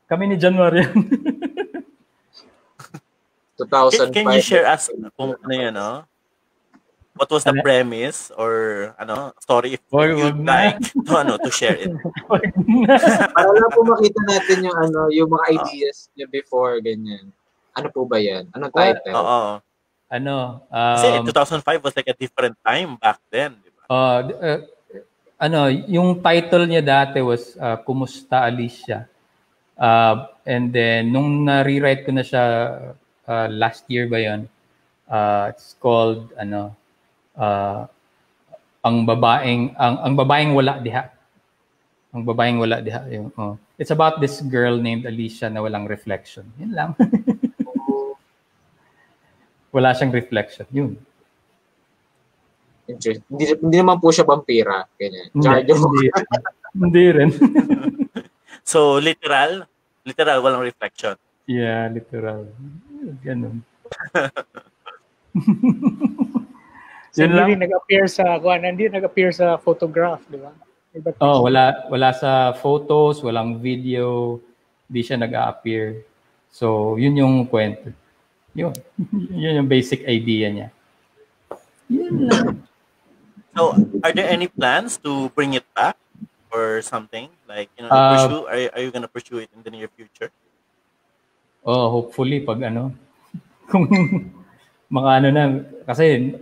kami ni Januar yan. 2005. Can you share us kung ano yun, no? What was the premise or story if you'd like to share it? Para lang po makita natin yung mga ideas niya before, ganyan. Ano po ba yan? Anong title? Oo. Kasi 2005 was like a different time back then, di ba? Yung title niya dati was Kumusta Alicia? And then, nung na-rewrite ko na siya last year ba yun, it's called, ang babaeng wala diha. Ang babaeng wala diha. It's about this girl named Alicia na walang reflection. Yun lang. Wala siyang reflection. Yun. Hindi naman po siya vampira. Ganyan. Hindi rin. So, literal walang reflection. Yeah, literal. Ganun. So, hindi nag-appear sa photograph, di ba? Wala sa photos, walang video, hindi siya nag-a-appear. So, yun yung kwento. Yun yung basic idea niya. Yun lang. So, are there any plans to bring it back or something? Like, pursue? Are you gonna pursue it in the near future? Hopefully, pag kung mga na, kasi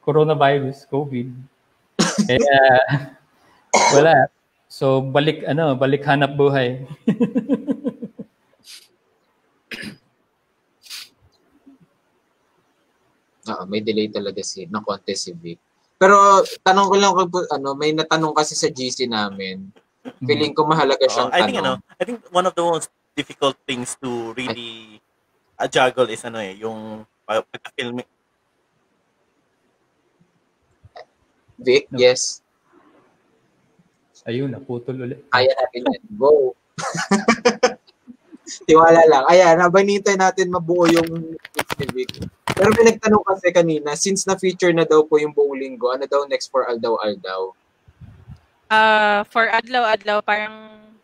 coronavirus, COVID. Kaya, wala. So, balik hanap buhay. May delay talaga ng konti si Vic. Pero, tanong ko lang, may natanong kasi sa GC namin. Feeling ko mahalaga siyang tanong. I think one of the most difficult things to really juggle is yung pagka-filming. Vic, yes. Ayun, naputol ulit. Kaya natin yan. Go. Tiwala lang. Ayan, nabanitay natin mabuo yung Vic. Pero may nagtanong kasi kanina, since na-feature na daw po yung buong linggo, ano daw next for Aldaw-Aldaw? For Adlaw-Adlaw, parang...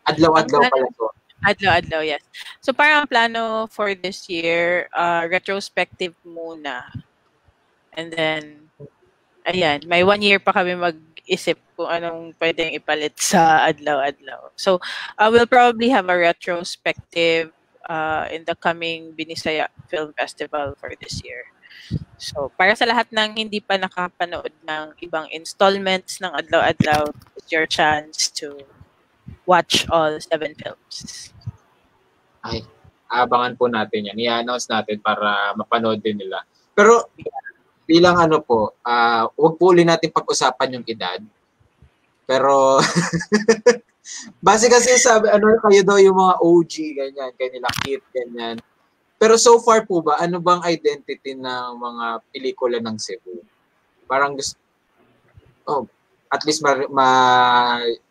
Adlaw-Adlaw pala to. Adlaw-Adlaw, yes. So parang ang plano for this year, retrospective muna. And then, ayan, may 1 year pa kami mag-isip kung anong pwedeng ipalit sa Adlaw-Adlaw. So, we'll probably have a retrospective in the coming Binisaya Film Festival for this year. So, para sa lahat ng hindi pa nakapanood ng ibang installments ng Adlaw-Adlaw, it's your chance to watch all 7 films. Ay, abangan po natin yan. I-announce natin para mapanood din nila. Pero, bilang huwag po ulit natin pag-usapan yung edad. Pero, base kasi sabi, kayo daw yung mga OG, ganyan, kayo nila Kit, ganyan. Pero so far po ba, ano bang identity ng mga pelikula ng Cebu? Parang gusto, at least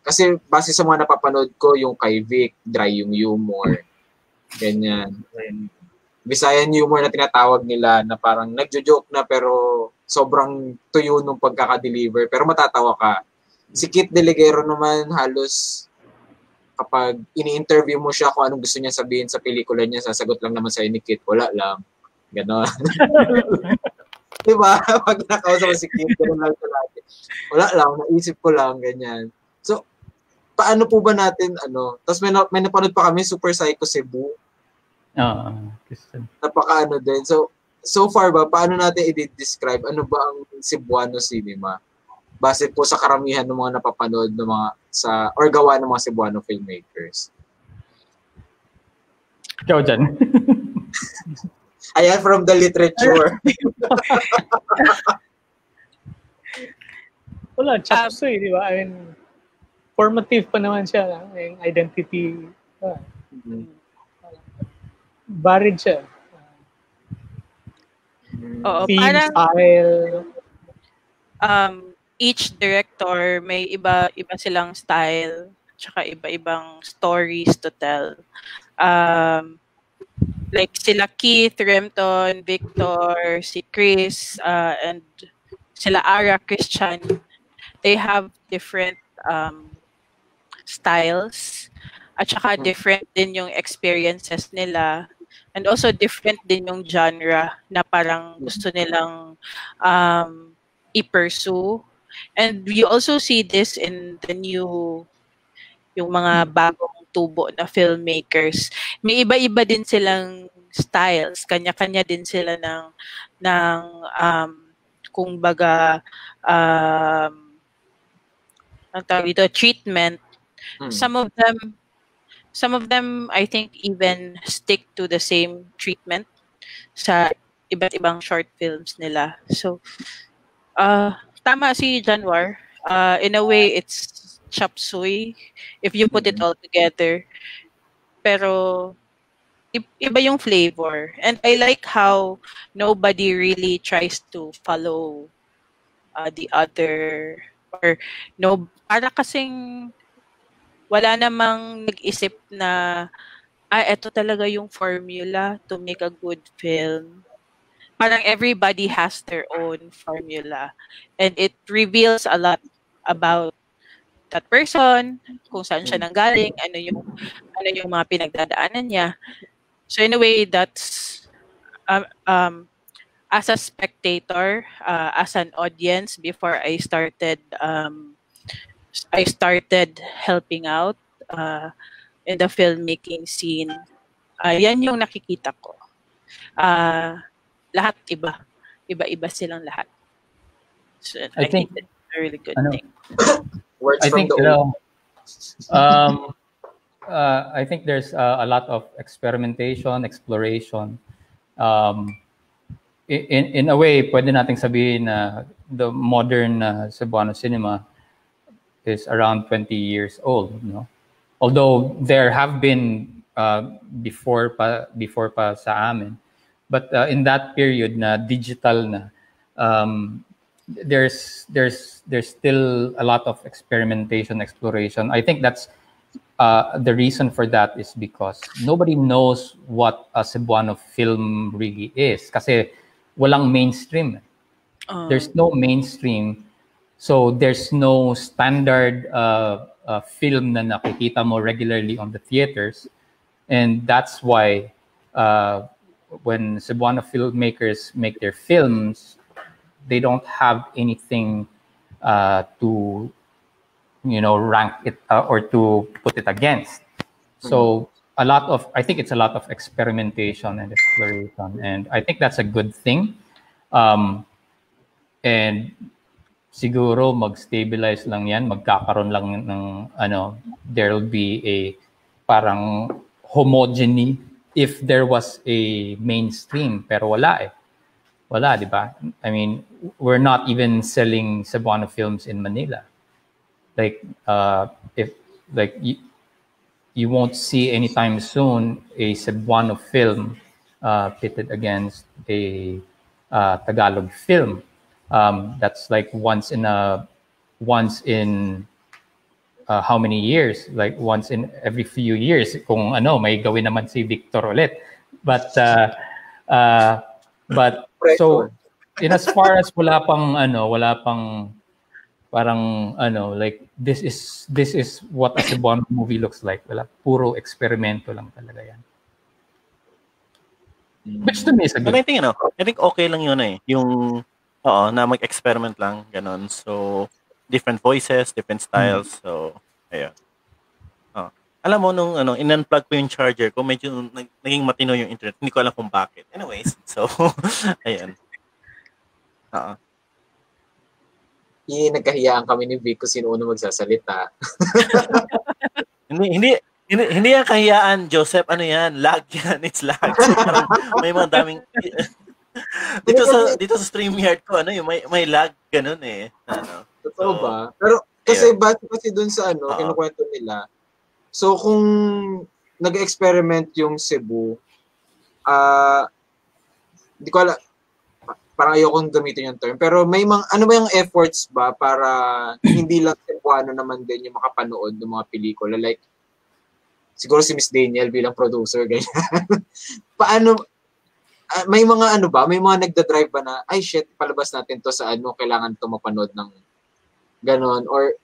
kasi base sa mga napapanood ko, yung kay Vic, dry yung humor, ganyan. Visayan humor na tinatawag nila na parang nagjo-joke na pero sobrang tuyo nung pagkaka-deliver pero matatawa ka. Si Kit Deligero naman halos kapag ini-interview mo siya kung anong gusto niya sabihin sa pelikula niya, sasagot lang naman sa'yo ni Kit, wala lang. Ganon. Diba? Pag nakausap si Kit, gano'n lang lagi. Wala lang, naisip ko lang, ganyan. So, paano po ba natin, tapos may napanood pa kami, Super Psycho Cebu. Napaka din. So far ba, paano natin i-describe ano ba ang Cebuano cinema? Base po sa karamihan ng mga napapanood ng mga or gawa ng mga Cebuano filmmakers. Ikaw dyan. Ayan, from the literature. Wala, chapso di ba? I mean, formative pa naman siya. Yung identity. Varied siya. Oo, theme, parang style. Each director may iba silang style, tsaka iba-ibang stories to tell. like sila Keith, Remton, Victor, si Kris, and sila Ara, Christian, they have different styles at saka different din yung experiences nila and also different din yung genre na parang gusto nilang i-pursue. And we also see this in the new, yung mga bagong tubo na filmmakers. May iba-iba din silang styles, kanya-kanya din sila ng kung baga ang tawag dito, treatment. Some of them I think even stick to the same treatment sa iba't ibang short films nila. So tama si Januar. In a way it's chop suey if you put it all together. Pero iba yung flavor. And I like how nobody really tries to follow the other, or no, para kasing wala namang nag-isip na eto talaga yung formula to make a good film. Parang everybody has their own formula and it reveals a lot about that person, kung saan siya nanggaling, ano yung mga pinagdadaanan niya. So in a way, that's as a spectator, as an audience, before I started helping out in the filmmaking scene. Yan yung nakikita ko. Lahat iba-iba silang lahat. So I think that's a really good thing. Words I from think the old. I think there's a lot of experimentation, exploration. In a way, pwede nating sabihin na the modern Cebuano cinema is around 20 years old, no? Although there have been before pa sa amin, but in that period na digital na, there's still a lot of experimentation, exploration. I think that's the reason for that is because nobody knows what a Cebuano film really is. Kasi walang mainstream. There's no mainstream. So there's no standard film na nakikita mo regularly on the theaters. And that's why when Cebuano filmmakers make their films, they don't have anything to, rank it or to put it against. So I think it's a lot of experimentation and exploration, and I think that's a good thing. And siguro mag-stabilize lang yan, magkakaroon lang ng there'll be a parang homogeny if there was a mainstream, pero wala, di ba? I mean, we're not even selling Cebuano films in Manila. Like if you won't see anytime soon a Cebuano film pitted against a Tagalog film. That's like once in how many years? Like once in every few years. Kung may gawin naman si Victor ulit. But so in as far as wala pang parang like this is what a Cebuano movie looks like. Wala, puro eksperimento lang talaga yan. Which to me is a good. I think okay lang yun yung na mag-experiment lang ganon. So different voices, different styles. So ayun. Alam mo nung in-unplug ko yung charger ko, medyo naging matino yung internet. Hindi ko alam kung bakit. Anyways, so ayun. Nagkahiyaan kami ni Vic kung sino una magsasalita. Hindi yan kahiyaan, Joseph. Ano yan? Lag yan. It's lag. So, parang may mga daming dito sa StreamYard ko may lag ganun eh. Totoo ba? Pero kasi dun sa kinukwento nila. So kung nag-experiment yung Cebu, di ko alam, parang ayokong gamitin yung term, pero may ano ba yung efforts ba para hindi lang Cebuano naman din yung makapanood ng mga pelikula? Like, siguro si Miss Daniel bilang producer, ganyan. Paano, may mga ano ba, may mga nagda-drive ba na, ay shit, palabas natin to sa ano, kailangan to mapanood ng ganon, or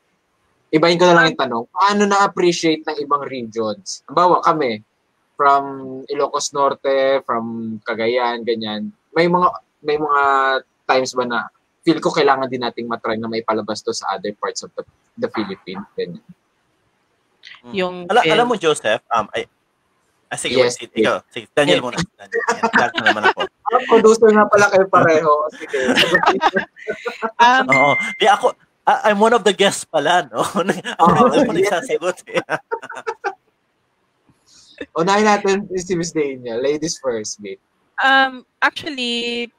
ibahin ko na lang yung tanong, paano na-appreciate ng ibang regions? Halimbawa kami, from Ilocos Norte, from Cagayan, ganyan, may mga times ba na feel ko kailangan din nating matry na may palabas to sa other parts of the Philippines. Ganyan. Yung Alam mo, Joseph, sige, yes, wait, ikaw. Sige, Daniel muna. Daniel na naman ako. Producer nga pala kayo pareho. Sige. Oo. Di ako, I'm one of the guests pala, no? Ako nagsasagot eh. Unahin natin si Miss Daniel. Ladies first, babe. Actually,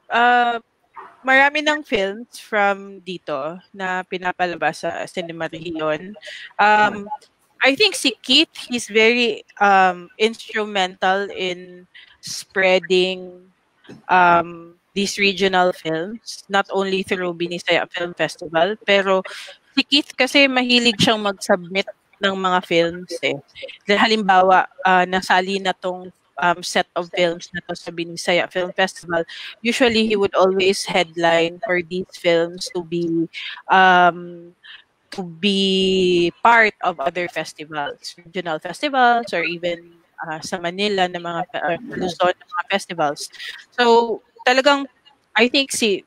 marami ng films from dito na pinapalabas sa Cinema Region. I think si Keith, he's very instrumental in spreading these regional films, not only through Binisaya Film Festival, pero si Keith kasi mahilig siyang mag-submit ng mga films eh. Halimbawa, nasali na tong set of films na to sa Binisaya Film Festival. Usually, he would always headline for these films to be part of other festivals, regional festivals, or even sa Manila na mga Luzon na mga festivals. So talagang I think si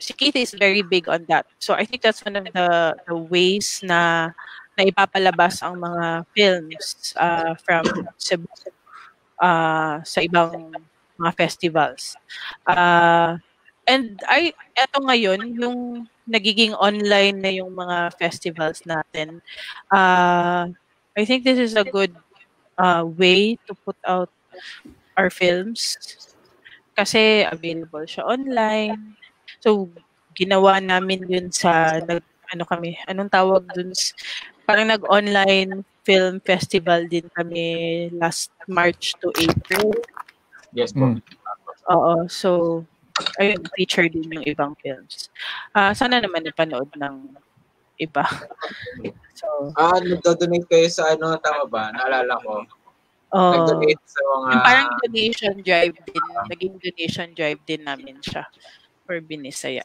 Keith is very big on that. So I think that's one of the ways na ipapalabas ang mga films from Cebu sa ibang mga festivals. And eto ngayon, yung nagiging online na yung mga festivals natin, I think this is a good way to put out our films kasi available siya online. So, ginawa namin yun sa, anong tawag dun? Parang nag-online film festival din kami last March to April. Yes po. Oo, so, ayun, feature din yung ibang films. Sana naman napanood ng iba. So, nagdo-donate kayo sa ano, tama ba? Naalala ko. Nag-donate sa mga... Yung parang donation drive din. Naging donation drive din namin siya for Binisaya.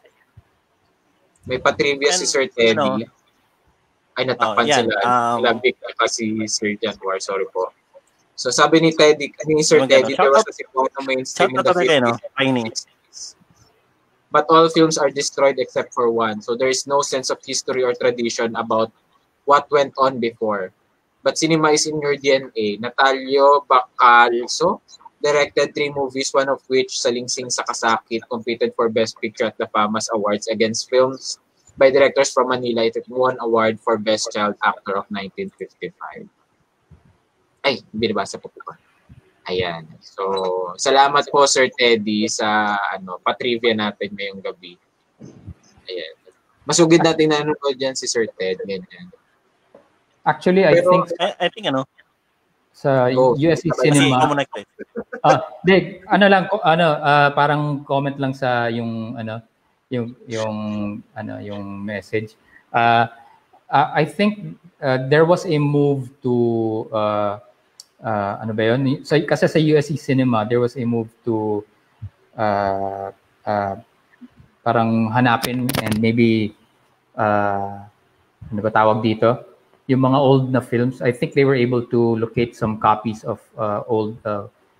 May patrivia si Sir Teddy. Ay, natakpan sila. Labig na kasi Sir Januar. Sorry po. So, sabi ni Teddy, ni Sir Teddy, there was a sequel na mainstream in the 50s. But all films are destroyed except for one. So, there is no sense of history or tradition about what went on before. But cinema is in your DNA. Natalio Bacalso directed 3 movies, one of which, Salingsing sa Kasakit, competed for Best Picture at the FAMAS Awards against films by directors from Manila. It won award for Best Child Actor of 1955. Ay, binabasa po pa. Ayan. So, salamat po Sir Teddy sa patrivia natin ngayong gabi. Ayan. Masugid natin na nanonood dyan si Sir Ted. Ganyan. Actually, I think sa USC Cinema. Parang comment lang sa yung message. I think there was a move to kasi sa USC Cinema there was a move to parang hanapin and maybe ano ba tawag dito? Yung mga old na films, I think they were able to locate some copies of old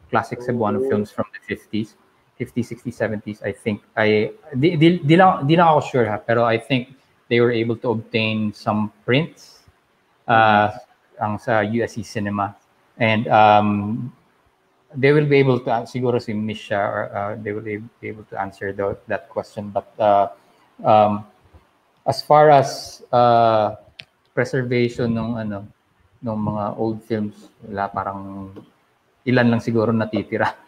classic Cebuano films from the 50s, 60s, 70s. I think di lang ako sure ha, pero I think they were able to obtain some prints ang sa USC Cinema, and they will be able to siguro si Misha or they will be able to answer that question. But as far as preservation ng mga old films, wala, parang ilan lang siguro natitira.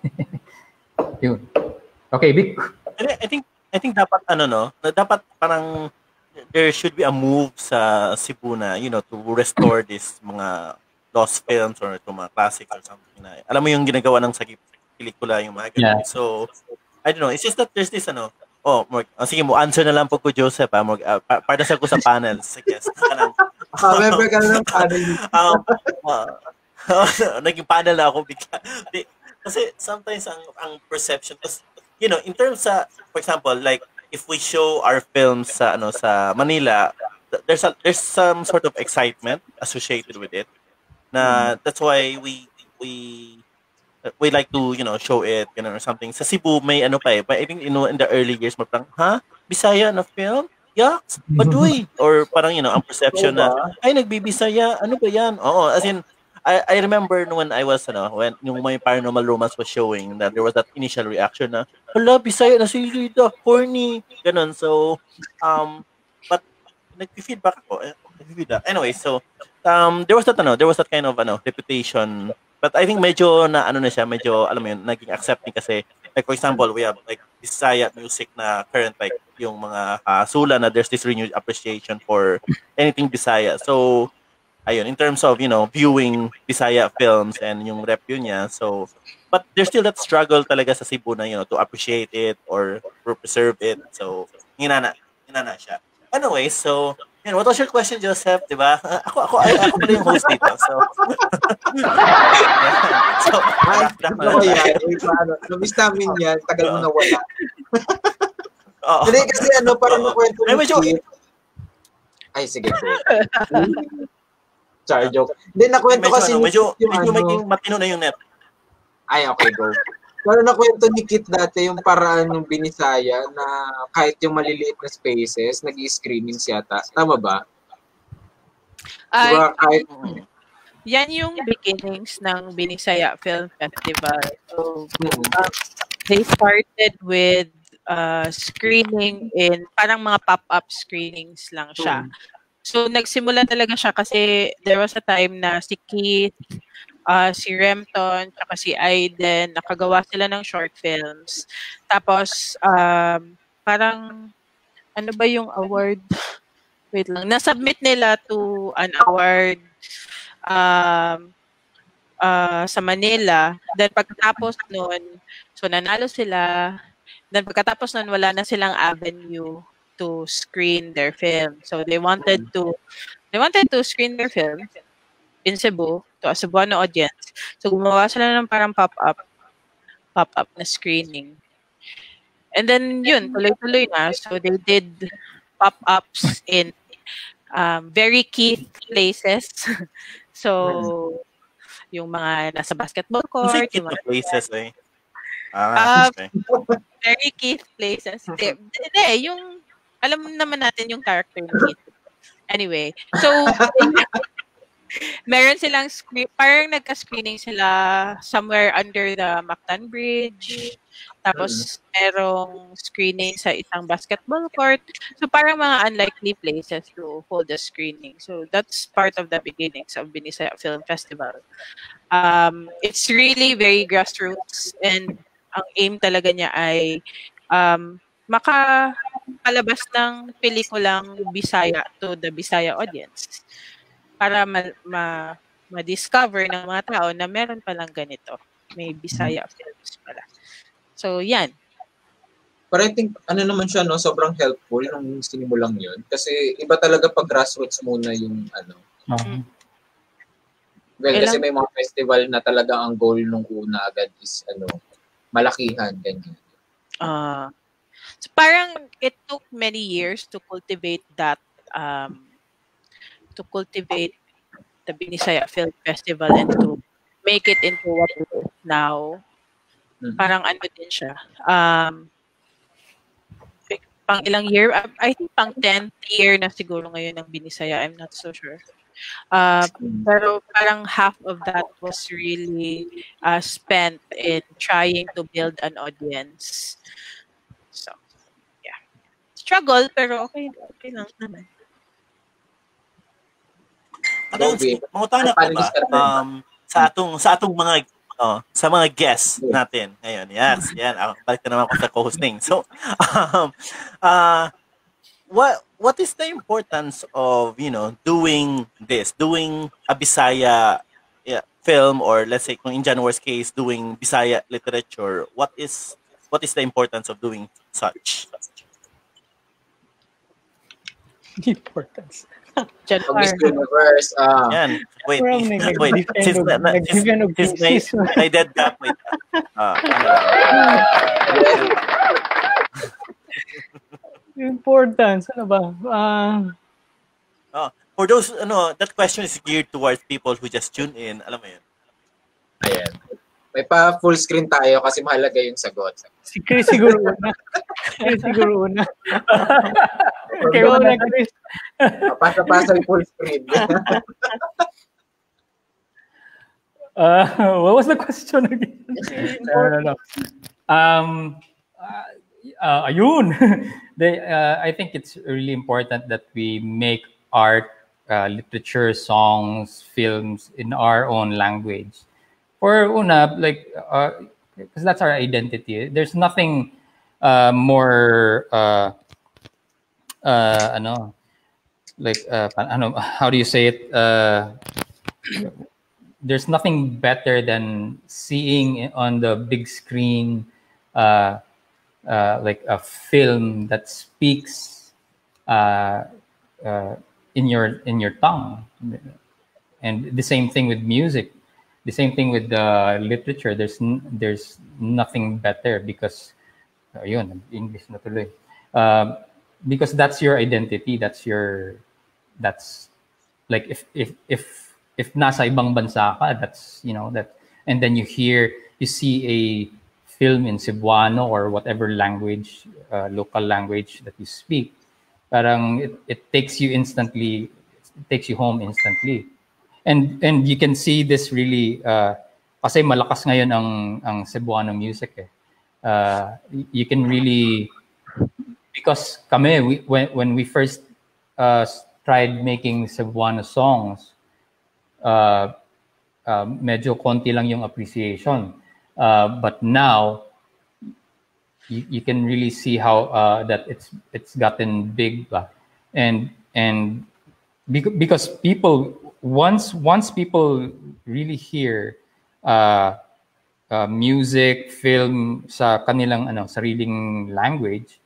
Yun. Okay, Vic. I think dapat dapat parang there should be a move sa Cebu na, to restore this mga lost films or ito mga classics or something na. Alam mo yung ginagawa ng sa pelikula yung mga ganun. Yeah. So, I don't know. It's just that there's this sige mo, answer na lang po ko Joseph para sa ko sa panels. Sige, Member ka na ng panel. um, naging panel na ako bigla. Kasi sometimes ang perception, in terms sa, for example, like, if we show our films sa Manila, there's some sort of excitement associated with it. That's why we like to, show it, or something. Sa Cebu, may pa eh. But I think, in the early years, parang, Bisaya na film? Yaks? Baduy? Or parang, ang perception na, ay, nagbibisaya, ano ba yan? Oo, as in, I remember when I was, when yung may Paranormal Romance was showing, that there was that initial reaction na, hala, Bisaya na si Rita, corny, ganun. So, but, nag-feedback ako, anyway, so, there was that kind of, reputation. But I think medyo na medyo alam mo yun, naging accepting kasi, like, for example, we have like Bisaya music na current, like yung mga sula na there's this renewed appreciation for anything Bisaya. So ayun, in terms of, viewing Bisaya films and yung rep yun niya. So but there's still that struggle talaga sa Cebu na, to appreciate it or to preserve it. So hinana siya. Anyway, so what was your question, Joseph? Diba? Ako pala yung host dito. So, Namiss namin yan. Tagal mo na wala. Oo. Hindi kasi parang nakwento ni Kit. Ay, sige po. Sorry, joke. Hindi, nakwento kasi medyo maging matino na yung net. Ay, okay, go. Pero nakwento ni Kit dati yung paraan ng Binisaya na kahit yung maliliit na spaces, nag-i-screenings yata. Tama ba? Diba, kahit... Yan yung beginnings ng Binisaya Film Festival. So, they started with screening in, parang mga pop-up screenings lang siya. So, nagsimula talaga siya kasi there was a time na si Keith, si Remton, saka si Aiden, nakagawa sila ng short films. Tapos, parang, ano ba yung award? Wait lang. Nasubmit nila to an award sa Manila. Then, pagkatapos nun, so nanalo sila. Then, pagkatapos nun, wala na silang avenue to screen their film. So, they wanted to screen their film in Cebu to a Cebuano audience. So, gumawa sila ng parang pop-up na screening. And then, yun, tuloy-tuloy na. So, they did pop-ups in very key places. So, yung mga nasa basketball court. Yung mga places, eh. Okay. Very key places. Hindi, yung, alam naman natin yung character ni Keith. Anyway, so, meron silang parang nagka-screening sila somewhere under the Mactan Bridge. Tapos, merong screening sa isang basketball court. So, parang mga unlikely places to hold a screening. So, that's part of the beginnings of Binisaya Film Festival. It's really very grassroots and ang aim talaga niya ay makapalabas ng pelikulang Bisaya to the Bisaya audience. Para ma-discover ng mga tao na meron palang ganito. May Bisaya films pala. So, yan. But I think, naman siya, sobrang helpful nung sinimulang yun. Kasi iba talaga pag grassroots muna yung, Well, kasi may mga festival na talaga ang goal nung una agad is, malakihan, ganyan. So, parang it took many years to cultivate that, the Binisaya Film Festival and to make it into what it is now. Parang din siya. Pang ilang year, I think pang 10th year na siguro ngayon ng Binisaya. I'm not so sure. Pero parang half of that was really spent in trying to build an audience. So, yeah. Struggle, pero okay lang naman. Mga tanong ko ba? Sa atong mga sa mga guests natin ngayon. Yes, yan. Balik na naman ako sa co-hosting. So, what is the importance of, doing a Bisaya film, or let's say in Januar's case, doing Bisaya literature? What is the importance of doing such? Importance. Miss Januar. Universe. Yan. Wait, Parang wait. Sis, nag-defend og sis thesis. may dead gap. Wait. Ano lang. Importance, ano ba? For those, that question is geared towards people who just tune in. Alam mo yun. Ayan. May pa full screen tayo kasi mahalaga yung sagot. Si Kris siguro una. Kris siguro una. Ikaw na, Kris. Pasa-pasa yung full screen. What was the question again? No. Ayun. I think it's really important that we make art, literature, songs, films in our own language. For una, like, because that's our identity. There's nothing more, how do you say it? There's nothing better than seeing on the big screen, like a film that speaks in your tongue, and the same thing with music, the same thing with literature. There's nothing better because English na tuloy. Because that's your identity. That's like if nasa ibang bansa ka, that's that, and then you see a film in Cebuano or whatever language, local language that you speak, parang it takes you instantly, it takes you home instantly. And you can see this really kasi malakas ngayon ang Cebuano music eh. You can really, because kami when we first tried making Cebuano songs, medyo konti lang yung appreciation. But now you can really see how that it's gotten big, and because people once people really hear music, film sa kanilang sariling language,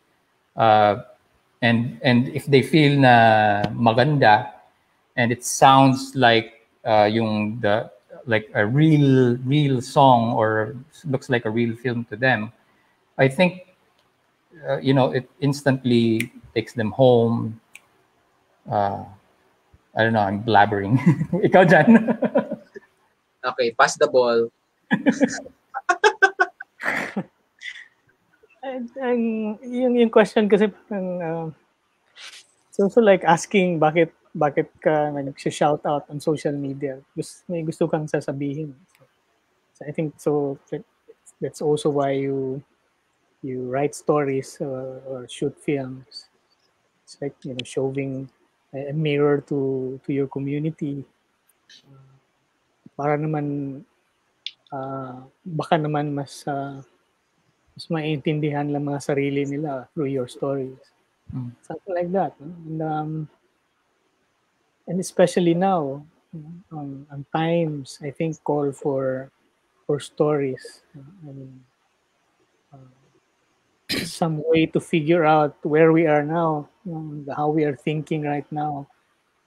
and if they feel na maganda and it sounds like like a real song or looks like a real film to them, I think it instantly takes them home. I don't know, I'm blabbering. Ikaw dyan. Okay, pass the ball. Yung question kasi it's also like asking bakit ka nag-shout out on social media. May gusto kang sasabihin. So I think so that's also why you write stories or shoot films. It's like showing a mirror to your community. Para naman baka naman mas maiintindihan lang mga sarili nila through your stories. Something like that. And especially now, times I think call for stories. Some way to figure out where we are now, how we are thinking right now.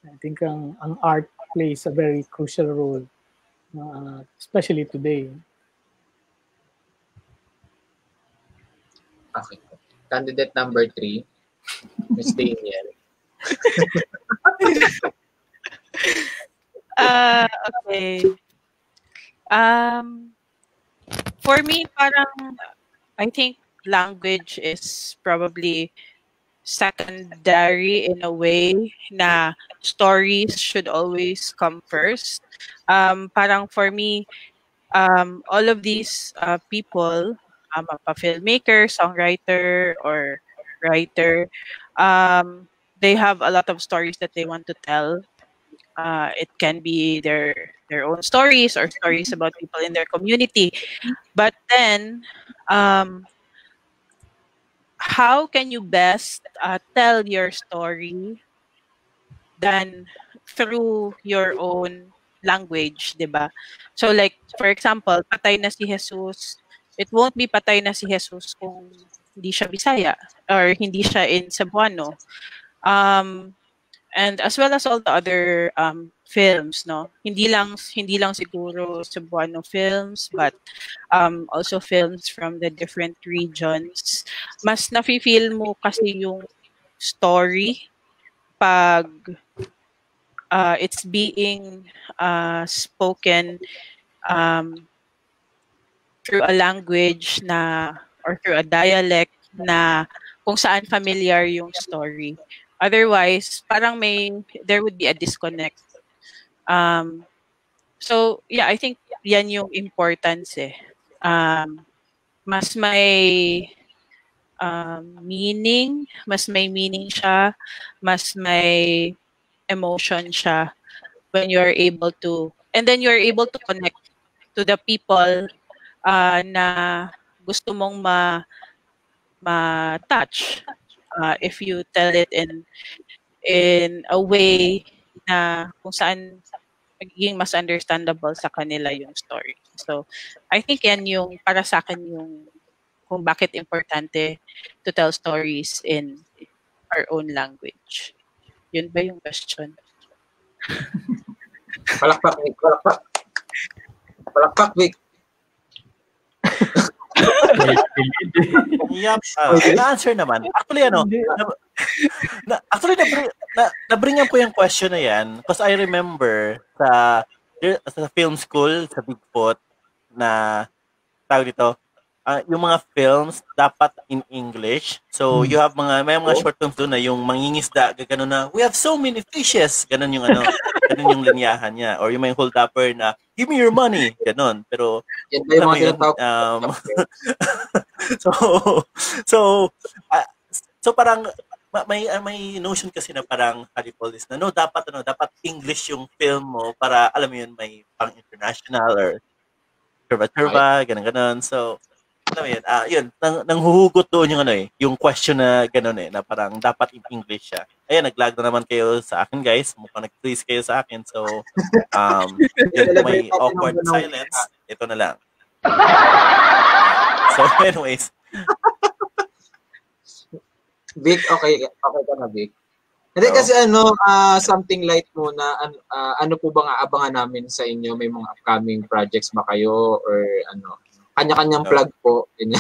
I think ang art plays a very crucial role, especially today. Okay. Candidate number 3, Miss Daniel. Okay. For me, parang I think language is probably secondary in a way na stories should always come first. Parang for me, all of these people, a filmmaker, songwriter, or writer, they have a lot of stories that they want to tell. It can be their own stories or stories about people in their community. But then, how can you best tell your story than through your own language, diba? So like, for example, patay na si Jesus, it won't be patay na si Jesus kung hindi siya Bisaya or hindi siya in Cebuano. and as well as all the other films, no, hindi lang siguro Cebuano films, but also films from the different regions. Mas nafi-feel mo kasi yung story pag it's being spoken through a language na or through a dialect na kung saan familiar yung story. Otherwise, parang there would be a disconnect. So yeah, I think yan yung importance eh. Mas may meaning, siya, mas may emotion siya when you're able to, and then you're able to connect to the people na gusto mong ma-touch if you tell it in a way na kung saan magiging mas understandable sa kanila yung story. So, I think yan yung para sa akin yung kung bakit importante to tell stories in our own language. Yun ba yung question? Palakpak, Vic. Palakpak. Palakpak, Vic. Yup. Na-answer naman. Actually, actually, na-bring up ko yung question na yan because I remember sa film school, sa Bigfoot, na tawag dito, yung mga films dapat in English. So, you have may mga short films doon na yung mangingisda, gano'n na, we have so many fishes. Gano'n yung gano'n yung linyahan niya. Or yung may hold-upper na, give me your money. Gano'n. Pero, yan ba yung mga tinatawag? So parang, may notion kasi na parang Halipolis na, dapat English yung film mo para, alam mo yun, may pang international or turba, gano'n. So, alam mo yun, yun, nanghuhugot doon yung yung question na gano'n na parang dapat in English siya. Ayan, nag-lag na naman kayo sa akin, guys. Mukhang nag-freeze kayo sa akin. So, yun, may awkward silence. Ito na lang. So, anyways. Vic, okay ka na, Vic. Hindi kasi something light muna, ano po bang aabangan namin sa inyo? May mga upcoming projects ba kayo or kanya-kanyang plug po, ganyan.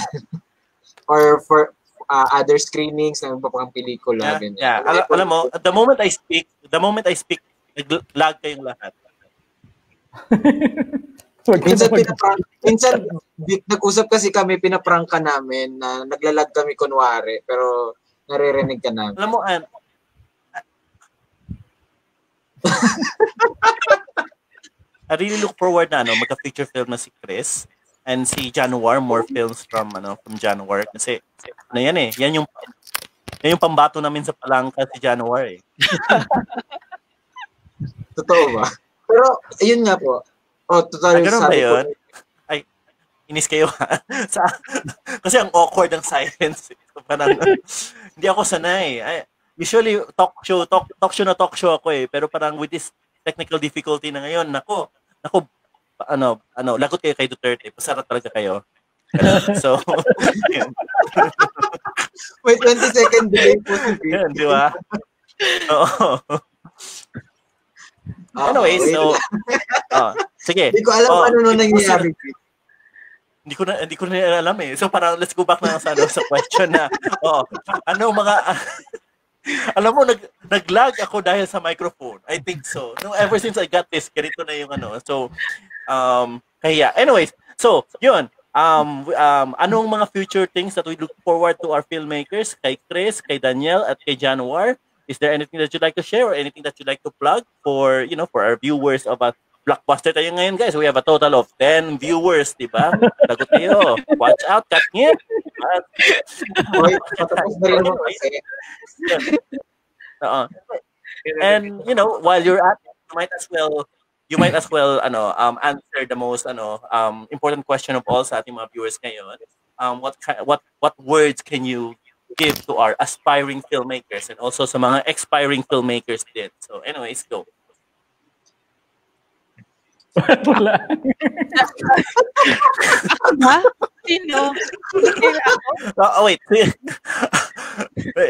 Or for other screenings ng pang pelikula, ganyan. Yeah. Alam mo, the moment I speak, nag-lag kayong lahat. minsan nag-usap kasi kami, pinaprank ka namin na naglalag kami kunwari, pero naririnig ka namin. Alam mo, I really look forward na magka-feature film na si Kris and si Januar, more films from Januar kasi yan yung pambato namin sa palangka si Januar eh. Totoo ba? Pero ayun nga po. Totally ganun ba yun? Ay, inis kayo ha? Kasi ang awkward ng silence. Parang, hindi ako sanay. Usually talk show ako eh, pero parang with this technical difficulty na ngayon, nako, lagot kayo kay Duterte, pasarap talaga kayo. So, wait, 20 second delay po. Yan, di ba? Oo. Anyway, so, sige. Hindi ko alam ano nung nangyayari. Hindi ko na alam eh. So parang let's go back na sa question na, alam mo, nag-lag ako dahil sa microphone. I think so. No, ever since I got this, ganito na yung So, kaya. Anyways, so, yun. Anong mga future things that we look forward to our filmmakers? Kay Kris, kay Daniel, at kay Januar? Is there anything that you'd like to share or anything that you'd like to plug for, for our viewers of a blockbuster tayo ngayon, guys? We have a total of 10 viewers, di ba? Lagot kayo. Watch out, Katniep. And while you're at it, you might as well answer the most important question of all sa ating mga viewers ngayon. What words can you give to our aspiring filmmakers and also sa mga expiring filmmakers din? So anyways, go. Wala. Sino? Wait.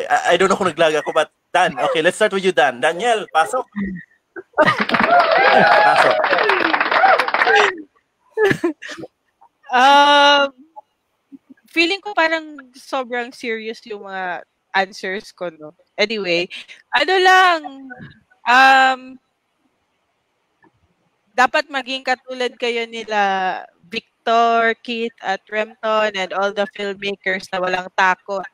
I don't know kung naglag ako, but Dan. Okay, let's start with you, Dan. Daniel, pasok. Yeah, pasok. Feeling ko parang sobrang serious yung mga answers ko, no? Anyway, ano lang, dapat maging katulad kayo nila Victor, Keith, at Remton, and all the filmmakers na walang takot.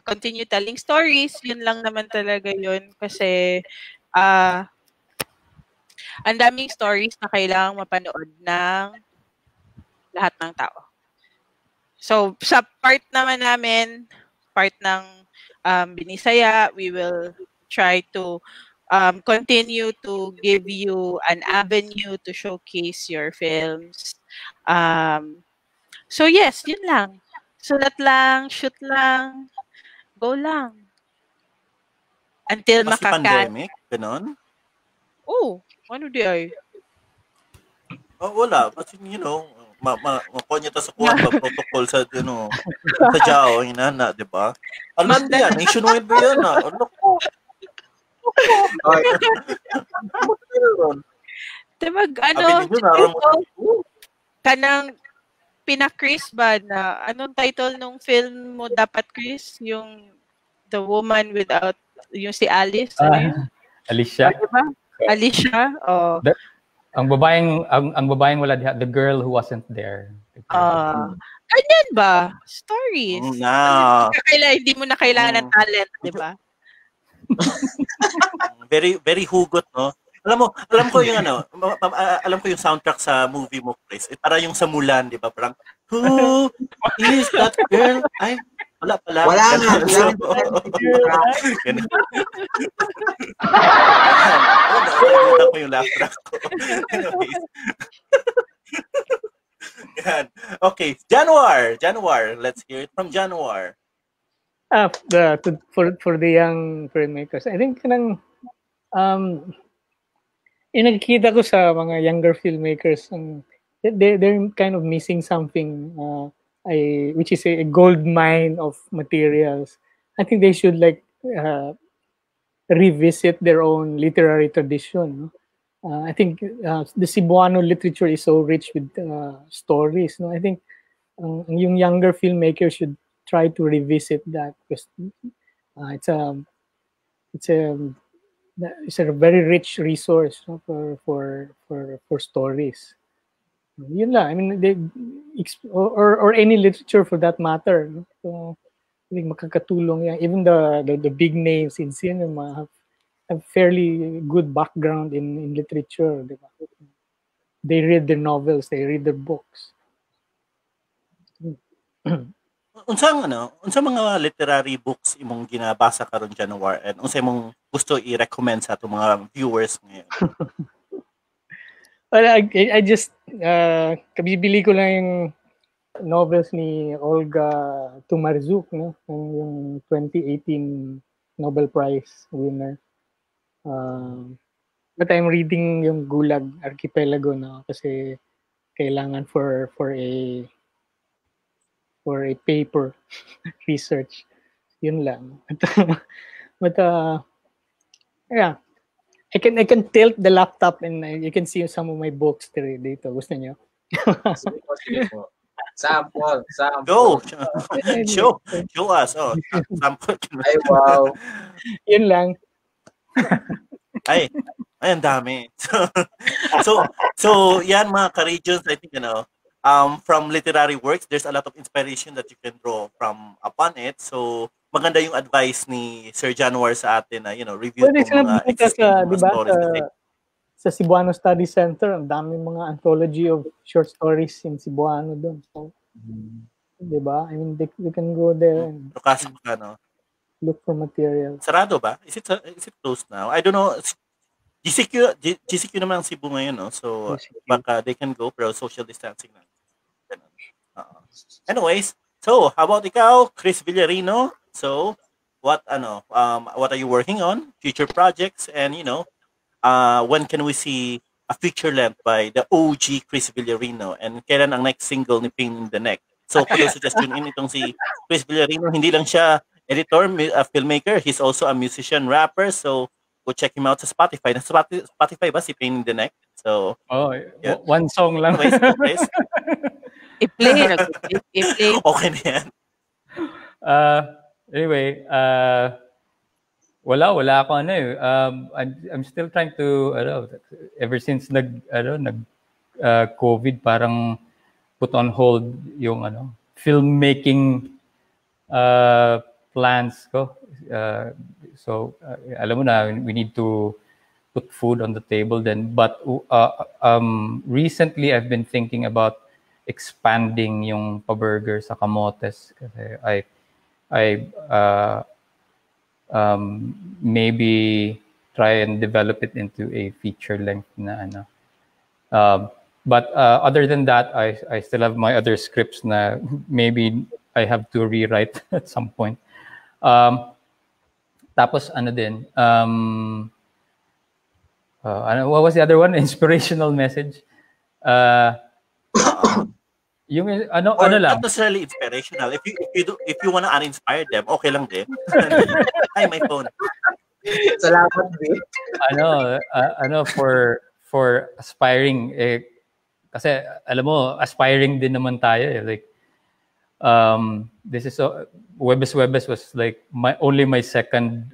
Continue telling stories, yun lang naman talaga yun. Kasi, ang daming stories na kailangang mapanood ng lahat ng tao. So, sa part naman namin, part ng Binisaya, we will try to continue to give you an avenue to showcase your films. So, yes, yun lang. Sulat lang, shoot lang, go lang. Until Mas pandemic, ganon? Oh, ano di ay? Oh, wala. Kasi, makuha ta sa kuha ba protocol sa, sa Jao, inana, di ba? Alam mo yan, nationwide ba yan, ha? Ano ko? Kanang pina-Kris ba na, anong title nung film mo dapat, Kris? Yung The Woman Without, yung si Alice, ano yun? Alicia. Diba? Alicia, oh. Ang babaeng wala diha, The Girl Who Wasn't There. Ganyan ba? Stories. No. Hindi mo na kailangan ng talent, di ba? Very, very hugot, no? Alam ko yung alam ko yung soundtrack sa movie mo, Kris. Para yung sa Mulan, di ba? Parang, who is that girl? Ay, wala pala. Wala nga. Nakalimutan ko yung laugh track ko. Anyways. Yan. Okay, Januar. Let's hear it from Januar. For the young filmmakers, I think yung nakikita ko sa mga younger filmmakers, they're kind of missing something, which is a gold mine of materials. I think they should revisit their own literary tradition. I think the Cebuano literature is so rich with stories. I think yung younger filmmakers should try to revisit that, because it's a very rich resource, no, for stories. Yun lang. I mean, or any literature for that matter. No? So, I think makakatulong yan. Even the big names in cinema have fairly good background in literature. Diba? They read their novels, they read their books. Unsang mga literary books imong ginabasa karon Januar, and unsa imong gusto i-recommend sa atong mga viewers ngayon? Well, I just kabibili ko lang yung novels ni Olga Tumarzuk, no? Yung 2018 Nobel Prize winner. But I'm reading yung Gulag Archipelago na, kasi kailangan for a paper research. Yun lang. But yeah, I can tilt the laptop and you can see some of my books dito. Gusto niyo? Sample. Go. Show us. Oh, sample. Ay, wow. Yun lang. Ay, ang dami. So yan mga ka-regions, I think, from literary works, there's a lot of inspiration that you can draw from upon it. So, maganda yung advice ni Sir Januar sa atin na, review ng mga existing stories. Sa Cebuano Study Center, ang daming mga anthology of short stories in Cebuano doon. So, diba? I mean, they can go there and look for material. Sarado ba? Is it closed now? I don't know. GCQ naman ang Cebu ngayon, no? So, baka they can go, pero social distancing na. Anyways, so how about ikaw, Kris Villarino? So, what are you working on? Future projects, and when can we see a feature length by the OG Kris Villarino? And kailan ang next single ni Pain in the Neck? So, kung suggestion in itong si Kris Villarino, hindi lang siya editor, a filmmaker. He's also a musician, rapper. So go check him out sa Spotify. Nasa Spotify ba si Pain in the Neck? So, yeah. One song lang. Anyways, guys. I-play. I-play. Okay na yan. Anyway, wala ako ano eh. I'm still trying to ever since COVID parang put on hold yung filmmaking plans ko. So alam mo na, we need to put food on the table then, but recently I've been thinking about expanding yung pa-burger sa Camotes kasi I maybe try and develop it into a feature length na but other than that, I still have my other scripts na maybe I have to rewrite at some point. Tapos din, what was the other one? Inspirational message. Yung Or lang. not necessarily inspirational. If you wanna uninspire them, okay lang din. Ay, my phone. Salamat, Vic. For aspiring kasi alam mo, aspiring din naman tayo eh. Like this is Huwebes Huwebes was like my second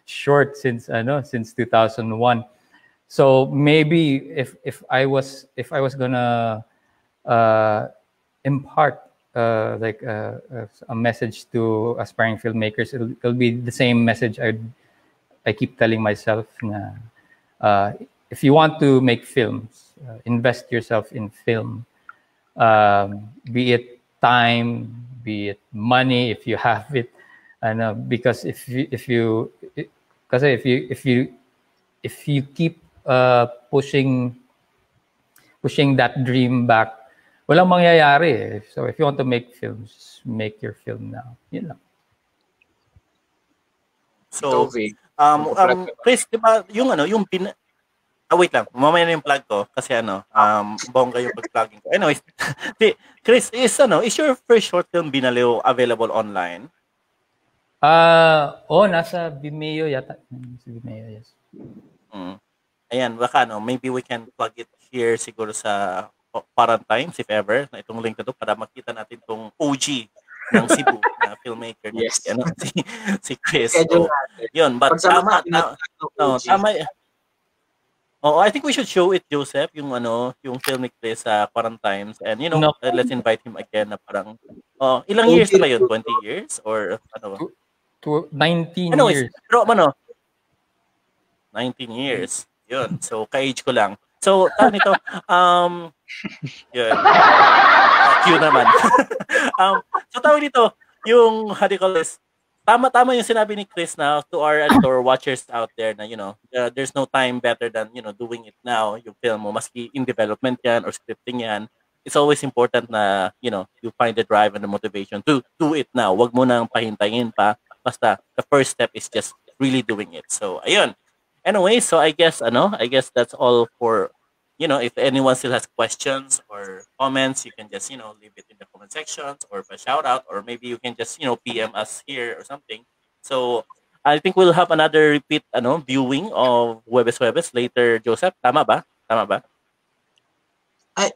short since 2001. So maybe if I was gonna impart a message to aspiring filmmakers, it'll be the same message I keep telling myself na if you want to make films, invest yourself in film, be it time, be it money if you have it, because if you keep pushing that dream back, walang mangyayari eh. So if you want to make films, make your film now. Yun lang. So, Kris, di ba, wait lang, mamaya na yung plug ko kasi bongga yung pag-plugging ko. Anyways, Kris, is your first short film Binaliw available online? Nasa Vimeo yata. Nasa Vimeo, yes. Ayan, baka maybe we can plug it here siguro sa Parang Times if ever, na itong link na to para makita natin tong OG ng Cebu na filmmaker na Yes. si Kris. So, yun, but tama. I think we should show it, Joseph, yung film ni Kris sa Parang Times, and let's invite him again na parang ilang years na ba yun? 20 years or ano ba? 19 years. Pero 19 years. Yun. So ka-age ko lang. So tawag nito yun. Cute naman. So tawag nito yung how do you call this? Tama yung sinabi ni Kris na to our watchers out there na there's no time better than doing it now. Yung film mo maski in development yan or scripting yan, it's always important na you find the drive and the motivation to do it now. Wag mo nang pahintayin pa. Basta the first step is just really doing it. So ayun. Anyway, so I guess that's all for if anyone still has questions or comments, you can just leave it in the comment sections or a shout out, or maybe you can just PM us here or something. So I think we'll have another repeat viewing of Huwebes Huwebes later, Joseph. Tama ba? Ay,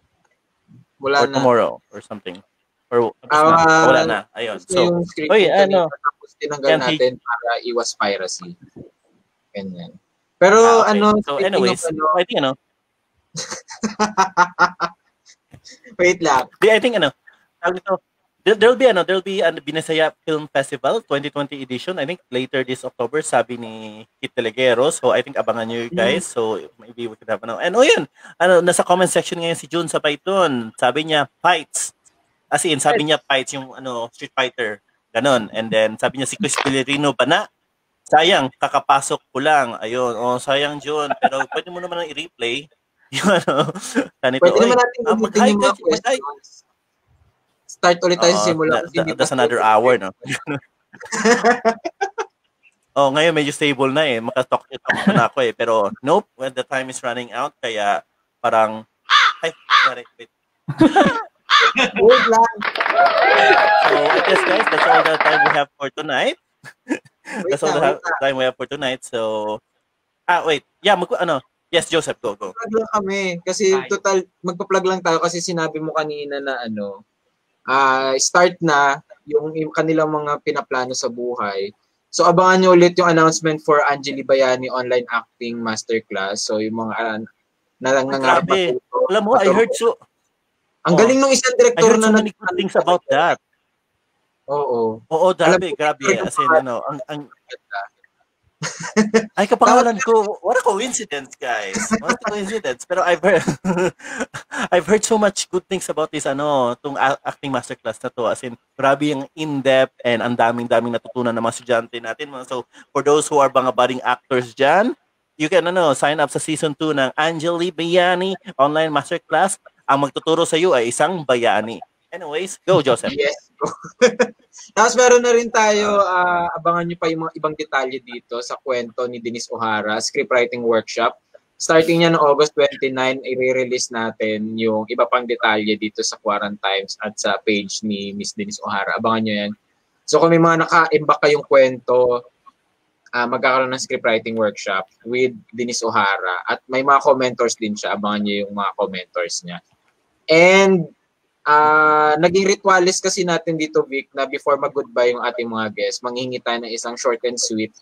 wala or na. Tomorrow or something. Or wala na. Ayun. So tapos tinanggal natin para iwas piracy. Ganyan. Pero okay. So anyways, I think wait lang. I think there'll be a Binasaya Film Festival 2020 edition. I think later this October, sabi ni Kit Telegero. So I think abangan nyo guys. So maybe we could have and yun. Nasa comment section ngayon si June sa Python. Sabi niya fights. As in, sabi niya fights yung Street Fighter. Ganon. And then sabi niya si Chris Villarino ba na? Sayang, kakapasok ko lang. Ayun. Sayang, June. Pero pwede mo naman i-replay. Yung kanito. Pwede naman natin gamitin yung mga questions. Start ulit tayo sa simula. That's another hour, no? Ngayon medyo stable na eh. Makatalk na ako eh. Pero nope, when the time is running out, kaya parang, wait. Wait lang. So, I guess, guys, that's all the time we have for tonight. Wait That's all lang, the time we have for tonight. So, wait. Yeah, Yes, Joseph, go. Plug lang kami. Kasi total, magpa-plug lang tayo kasi sinabi mo kanina na start na yung kanilang mga pinaplano sa buhay. So abangan nyo ulit yung announcement for Angeli Bayani Online Acting Masterclass. So yung mga nangangarap grabe. Alam mo, I heard so... Ang galing nung isang director I heard so many good things about that. Oo. Oo, grabe. As in, ay, kapangalan ko. What a coincidence, guys. What a coincidence. Pero I've heard I've heard so much good things about this tong acting masterclass na to. As in, grabe yung in-depth and ang daming natutunan ng mga estudyante natin. So, for those who are mga budding actors dyan, you can sign up sa season 2 ng Angeli Bayani Online Masterclass. Ang magtuturo sa iyo ay isang bayani. Anyways, go, Joseph. Yes. Tapos meron na rin tayo, abangan nyo pa yung mga ibang detalye dito sa kwento ni Denise O'Hara, scriptwriting workshop. Starting niya ng August 29, i-release natin yung iba pang detalye dito sa Quarantimes at sa page ni Miss Denise O'Hara. Abangan nyo yan. So kung may mga naka-imbak kayong kwento, magkakaroon ng scriptwriting workshop with Denise O'Hara. At may mga commentors din siya. Abangan nyo yung mga commentors niya. And naging ritualis kasi natin dito, Vic, na before mag-goodbye yung ating mga guests, manghingi tayo ng isang short and sweet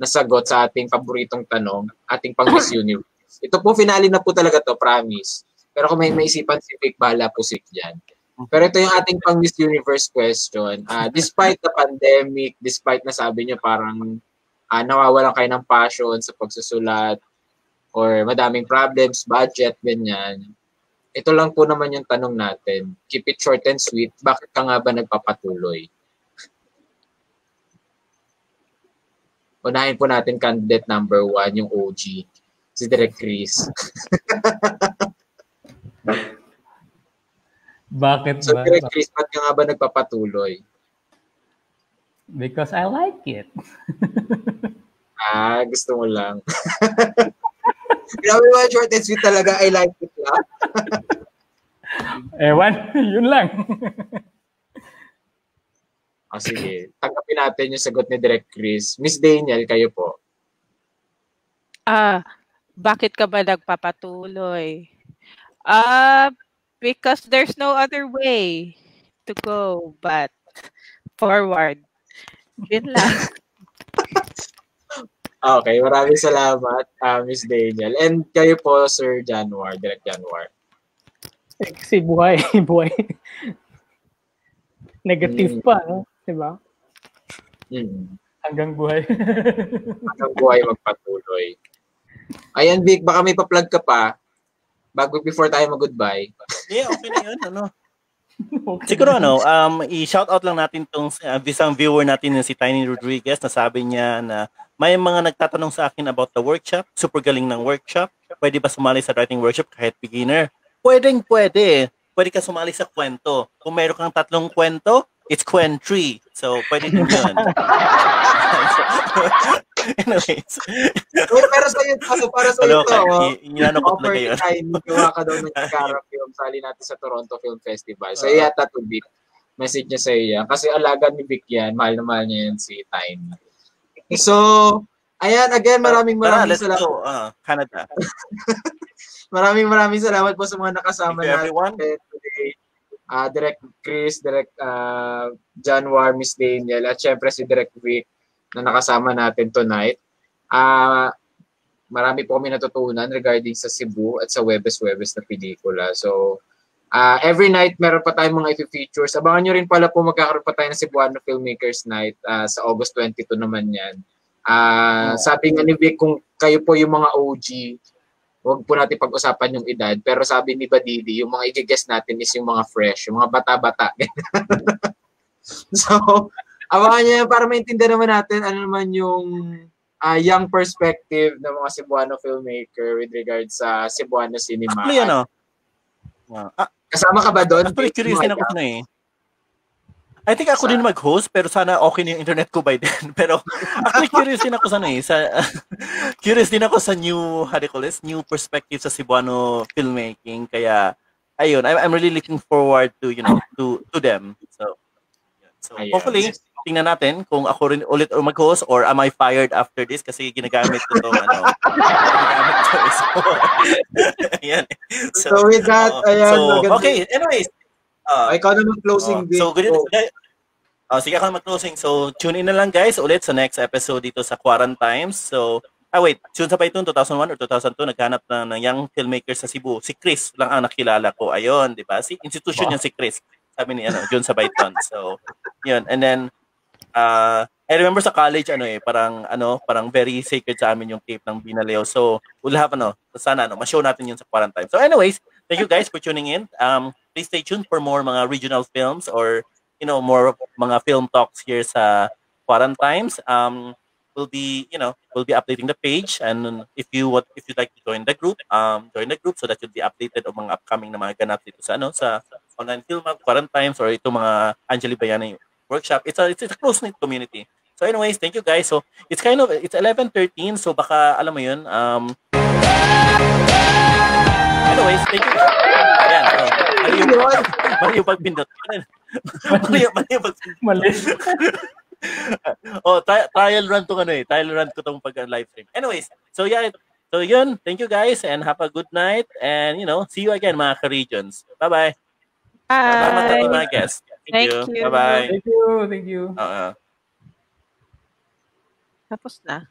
na sagot sa ating paboritong tanong, ating pang Miss Universe. Ito po, finale na po talaga to, promise. Pero kung may maisipan si Vic, bahala po si Vic dyan. Pero ito yung ating pang Miss Universe question. Despite the pandemic, despite na sabi niyo parang nawawalan kayo ng passion sa pagsusulat or madaming problems, budget, ganyan. Ito lang po naman yung tanong natin. Keep it short and sweet. Bakit ka nga ba nagpapatuloy? Unahin po natin candidate number 1, yung OG. Si Direk Kris. Bakit so, ba? Direk Kris, bakit ka nga ba nagpapatuloy? Because I like it. Gusto mo lang. Grabe mo, short and sweet talaga. I like it lang. Ewan, yun lang. Sige. Tanggapin natin yung sagot ni Direk Kris. Miss Daniel, kayo po. Bakit ka ba nagpapatuloy? Because there's no other way to go but forward. Yun lang. Okay, maraming salamat, Miss Daniel. And kayo po, Sir Januar, Direk Januar. Kasi buhay. Negative pa, no? Diba? Hanggang buhay. Hanggang buhay magpatuloy. Ayan, Vic, baka may pa-plug ka pa before tayo mag-goodbye. Yeah, okay na yun. Okay. Siguro i-shoutout lang natin tong isang viewer natin na si Tiny Rodriguez na sabi niya na may mga nagtatanong sa akin about the workshop. Super galing ng workshop. Pwede ba sumali sa writing workshop kahit beginner? Pwede. Pwede ka sumali sa kwento. Kung meron kang 3 kwento, it's Quen3. So, pwede din yun. Anyways. Pero para sa iyo to, inano ko talaga yun. Gawa ka daw ng Cara Film, sali natin sa Toronto Film Festival. So, yata to Vic. Message niya sa iyo. Kasi alaga ni Vic yan. Mahal na mahal niya yan si Tiny. So, ayan, again, maraming salamat. Canada. maraming salamat po sa mga nakasama natin today. Direk Kris, Direk Januar, Miss Daniel, at syempre si Direk Vic na nakasama natin tonight. Marami po kami natutunan regarding sa Cebu at sa Huwebes Huwebes na pelikula. So, every night meron pa tayong mga i-features. Abangan nyo rin pala po magkakaroon pa tayo ng Cebuano Filmmakers Night sa August 22 naman yan. Sabi nga ni Vic, kung kayo po yung mga OG, huwag po natin pag-usapan yung edad. Pero sabi ni Badidi, yung mga i-guess natin is yung mga fresh, yung mga bata-bata. So, abangan nyo yan para maintindihan naman natin ano naman yung young perspective ng mga Cebuano filmmaker with regards sa Cebuano cinema. Actually, kasama ka ba doon? Actually, curious din ako I think ako din mag-host, pero sana okay na yung internet ko by then. Pero actually curious din ako curious din ako sa new perspective sa Cebuano filmmaking. Kaya ayun, I'm really looking forward to, to them. So, yun. So Ayan. hopefully, tingnan natin kung ako rin ulit o mag-host or am I fired after this kasi ginagamit ko tong ginagamit ko. So, ayan. So with that, ayan, maganda. Okay, anyways. Ikaw naman closing bit. So, good. Sige ako mag-closing. So, tune in na lang guys ulit sa next episode dito sa Quarantimes. So, wait. June sa ba ito? 2001 or 2002, naghanap na ng young filmmaker sa Cebu. Si Kris lang ang nakilala ko. Ayun, di ba? Si institution niya si Kris. Sabi ni June sa Bayton. So, yun. And then, I remember sa college, parang very sacred sa amin yung tape ng Binaleo. So, we'll have, sana, ma-show natin yun sa Quarantine. So, anyways, thank you guys for tuning in. Please stay tuned for more mga regional films or more mga film talks here sa Quarantimes. We'll be updating the page, and if you'd like to join the group so that you'll be updated on mga upcoming na mga ganap dito sa online film Quarantimes or ito mga Angeli Bayani workshop. It's a close-knit community. So anyways, thank you guys. So it's 11:13, so baka alam mo yun. Anyways, thank you. Ayan. Mali yung pagpindot. Mali yung pagpindot. Mali. Trial run to Trial run ko tong pag-live stream. Anyways, so yeah. So yun, thank you guys and have a good night and see you again mga ka-regions. Bye-bye. Salamat sa mga guests. Thank you. Bye-bye. Thank you. Tapos na.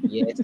Yes.